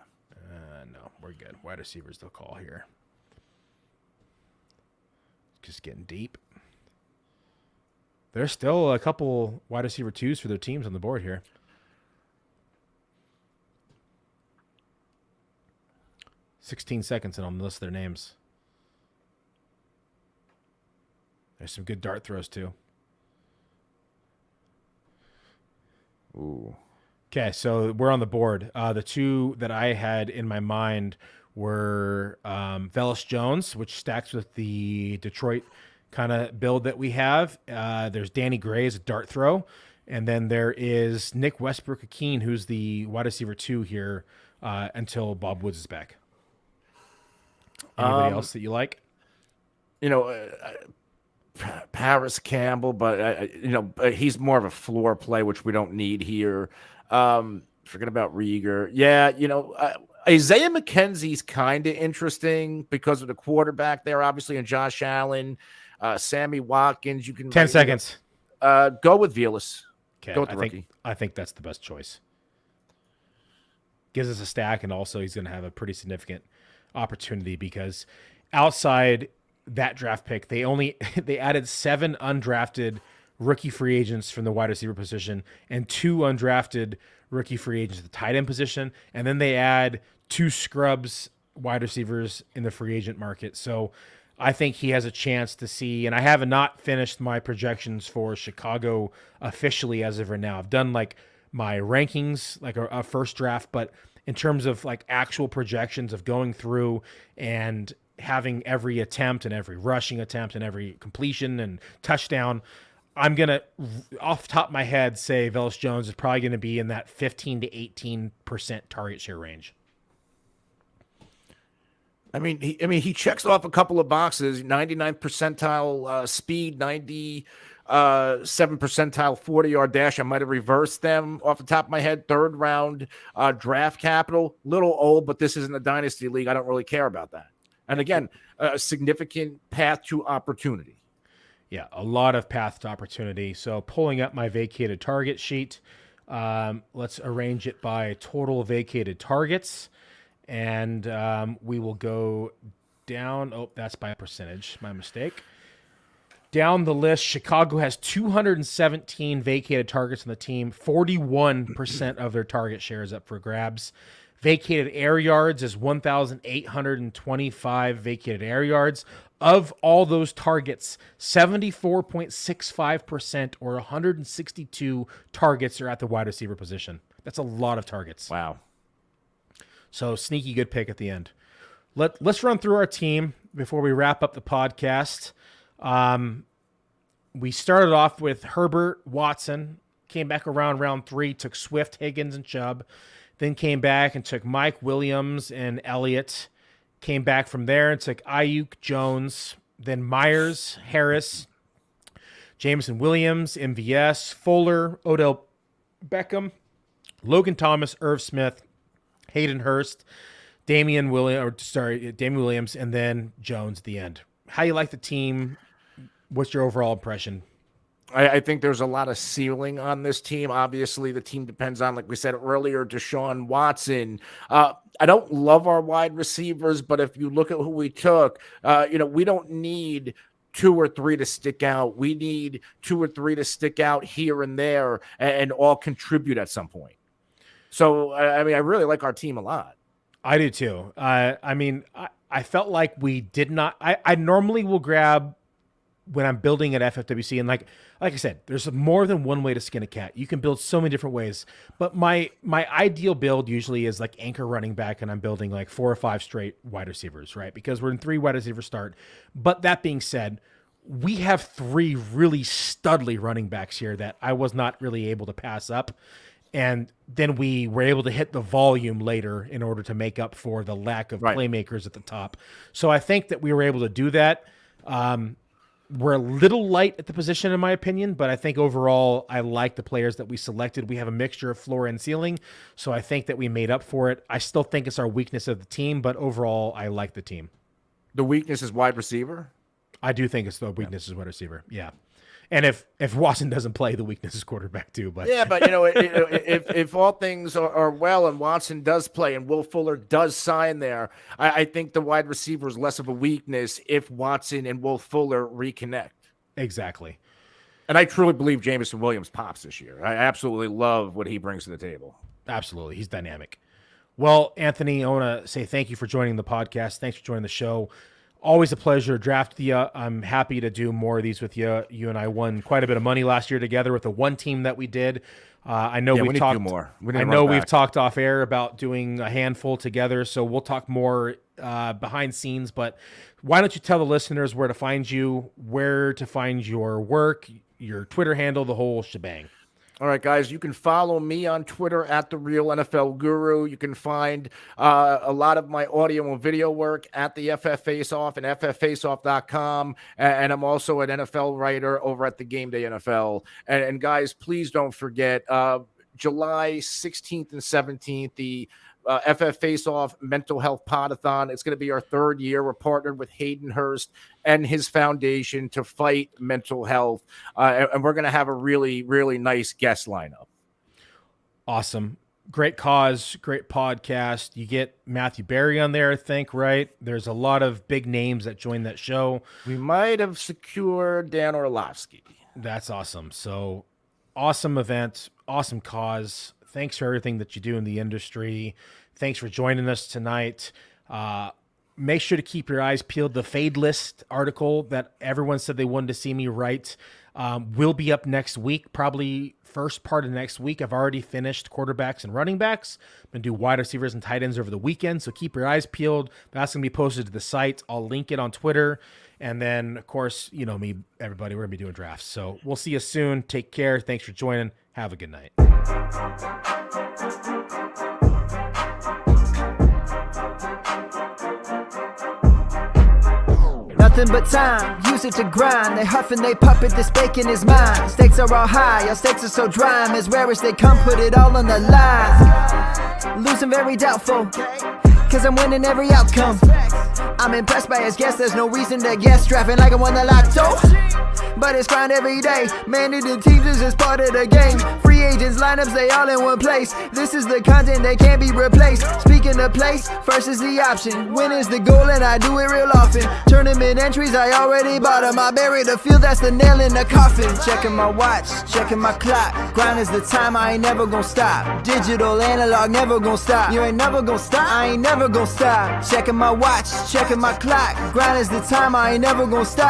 [SPEAKER 1] No, we're good. Wide receivers they'll call here. Just getting deep. There's still a couple wide receiver 2s for their teams on the board here. $16 seconds and I'll list their names. There's some good dart throws too.
[SPEAKER 2] Ooh.
[SPEAKER 1] Okay, so we're on the board. The 2 that I had in my mind were Velus Jones, which stacks with the Detroit kind of build that we have. There's Danny Gray as a dart throw. And then there is Nick Westbrook-Akeen, who's the wide receiver 2 here until Bob Woods is back. Anybody else that you like?
[SPEAKER 2] Paris Campbell, but he's more of a floor play, which we don't need here. Forget about Rieger. Yeah, Isaiah McKenzie's kind of interesting because of the quarterback there, obviously, and Josh Allen, Sammy Watkins. You can
[SPEAKER 1] 10 seconds.
[SPEAKER 2] Go with Velus.
[SPEAKER 1] Okay,
[SPEAKER 2] go with the rookie.
[SPEAKER 1] I think that's the best choice. Gives us a stack, and also he's going to have a pretty significant opportunity because outside that draft pick, they added 7 undrafted rookie free agents from the wide receiver position and 2 undrafted rookie free agents at the tight end position, and then they add 2 scrubs wide receivers in the free agent market. So I think he has a chance to see, and I have not finished my projections for Chicago officially as of right now. I've done like my rankings, like a first draft, but in terms of like actual projections of going through and having every attempt and every rushing attempt and every completion and touchdown, I'm going to, off the top of my head, say Velus Jones is probably going to be in that 15 to 18% target share range.
[SPEAKER 2] He checks off a couple of boxes: 99th percentile speed, 97th percentile 40-yard dash. I might have reversed them off the top of my head. 3rd round draft capital. Little old, but this isn't a dynasty league. I don't really care about that. And again, a significant path to opportunity.
[SPEAKER 1] Yeah, a lot of path to opportunity. So pulling up my vacated target sheet, let's arrange it by total vacated targets. And we will go down. Oh, that's by percentage. My mistake. Down the list, Chicago has 217 vacated targets on the team. 41% of their target share is up for grabs. Vacated air yards is 1,825 vacated air yards. Of all those targets, 74.65% or 162 targets are at the wide receiver position. That's a lot of targets.
[SPEAKER 2] Wow.
[SPEAKER 1] So sneaky good pick at the end. Let's run through our team before we wrap up the podcast. We started off with Herbert, Watson, came back around round 3, took Swift, Higgins, and Chubb, then came back and took Mike Williams and Elliott, came back from there and took Ayuk, Jones, then Myers, Harris, Jameson Williams, MVS, Fuller, Odell Beckham, Logan Thomas, Irv Smith, Hayden Hurst, Damian Williams, and then Jones at the end. How you like the team? What's your overall impression?
[SPEAKER 2] I think there's a lot of ceiling on this team. Obviously, the team depends on, like we said earlier, Deshaun Watson. I don't love our wide receivers, but if you look at who we took, we don't need 2 or 3 to stick out. We need 2 or 3 to stick out here and there and all contribute at some point. So, I really like our team a lot.
[SPEAKER 1] I do too. I felt like we did not. I normally will grab when I'm building at FFWC, and like I said, there's more than one way to skin a cat. You can build so many different ways. But my ideal build usually is like anchor running back, and I'm building like 4 or 5 straight wide receivers, right? Because we're in 3 wide receiver start. But that being said, we have 3 really studly running backs here that I was not really able to pass up. And then we were able to hit the volume later in order to make up for the lack of playmakers at the top. So I think that we were able to do that. We're a little light at the position, in my opinion, but I think overall I like the players that we selected. We have a mixture of floor and ceiling, so I think that we made up for it. I still think it's our weakness of the team, but overall I like the team.
[SPEAKER 2] The weakness is wide receiver?
[SPEAKER 1] I do think it's the weakness is wide receiver, yeah. And if Watson doesn't play, the weakness is quarterback too. But
[SPEAKER 2] yeah, but if all things are well and Watson does play and Will Fuller does sign there, I think the wide receiver is less of a weakness if Watson and Will Fuller reconnect.
[SPEAKER 1] Exactly.
[SPEAKER 2] And I truly believe Jameson Williams pops this year. I absolutely love what he brings to the table.
[SPEAKER 1] Absolutely, he's dynamic. Well, Anthony, I want to say thank you for joining the podcast. Thanks for joining the show. Always a pleasure to draft you. I'm happy to do more of these with you. You and I won quite a bit of money last year together with the one team that we did. I know
[SPEAKER 2] we
[SPEAKER 1] we've
[SPEAKER 2] need to
[SPEAKER 1] talked
[SPEAKER 2] do more.
[SPEAKER 1] I know we've talked off air about doing a handful together, so we'll talk more behind scenes. But why don't you tell the listeners where to find you, where to find your work, your Twitter handle, the whole shebang?
[SPEAKER 2] All right, guys, you can follow me on Twitter at The Real NFL Guru. You can find a lot of my audio and video work at the FFFaceoff and FFFaceoff.com. And I'm also an NFL writer over at the Game Day NFL. And guys, please don't forget, July 16th and 17th, the FF Faceoff Mental Health Podathon. It's going to be our third year. We're partnered with Hayden Hurst and his foundation to fight mental health. And we're going to have a really, really nice guest lineup.
[SPEAKER 1] Awesome. Great cause, great podcast. You get Matthew Berry on there, I think, right? There's a lot of big names that join that show.
[SPEAKER 2] We might have secured Dan Orlovsky.
[SPEAKER 1] That's awesome. So awesome event, awesome cause. Thanks for everything that you do in the industry. Thanks for joining us tonight. Make sure to keep your eyes peeled. The Fade List article that everyone said they wanted to see me write will be up next week, probably first part of next week. I've already finished quarterbacks and running backs. I'm going to do wide receivers and tight ends over the weekend, so keep your eyes peeled. That's going to be posted to the site. I'll link it on Twitter. And then, of course, you know me, everybody, we're going to be doing drafts. So we'll see you soon. Take care. Thanks for joining. Have a good night.
[SPEAKER 3] Nothing but time, use it to grind. They huff and they puppet, this bacon is mine. Stakes are all high, our stakes are so dry. I'm as rare as they come, put it all on the line. Losing very doubtful, cause I'm winning every outcome. I'm impressed by his guess, there's no reason to guess. Drafting like I won the lotto, but it's grind every day. Managing teams is just part of the game. Free agents, lineups, they all in one place. This is the content that can't be replaced. Speaking of place, first is the option. Win is the goal and I do it real often. Tournament entries, I already bought them. I bury the field, that's the nail in the coffin. Checking my watch, checking my clock. Grind is the time, I ain't never gonna stop. Digital, analog, never gonna stop. You ain't never gonna stop, I ain't never gonna stop. Checking my watch, checking my clock. Grind is the time, I ain't never gonna stop.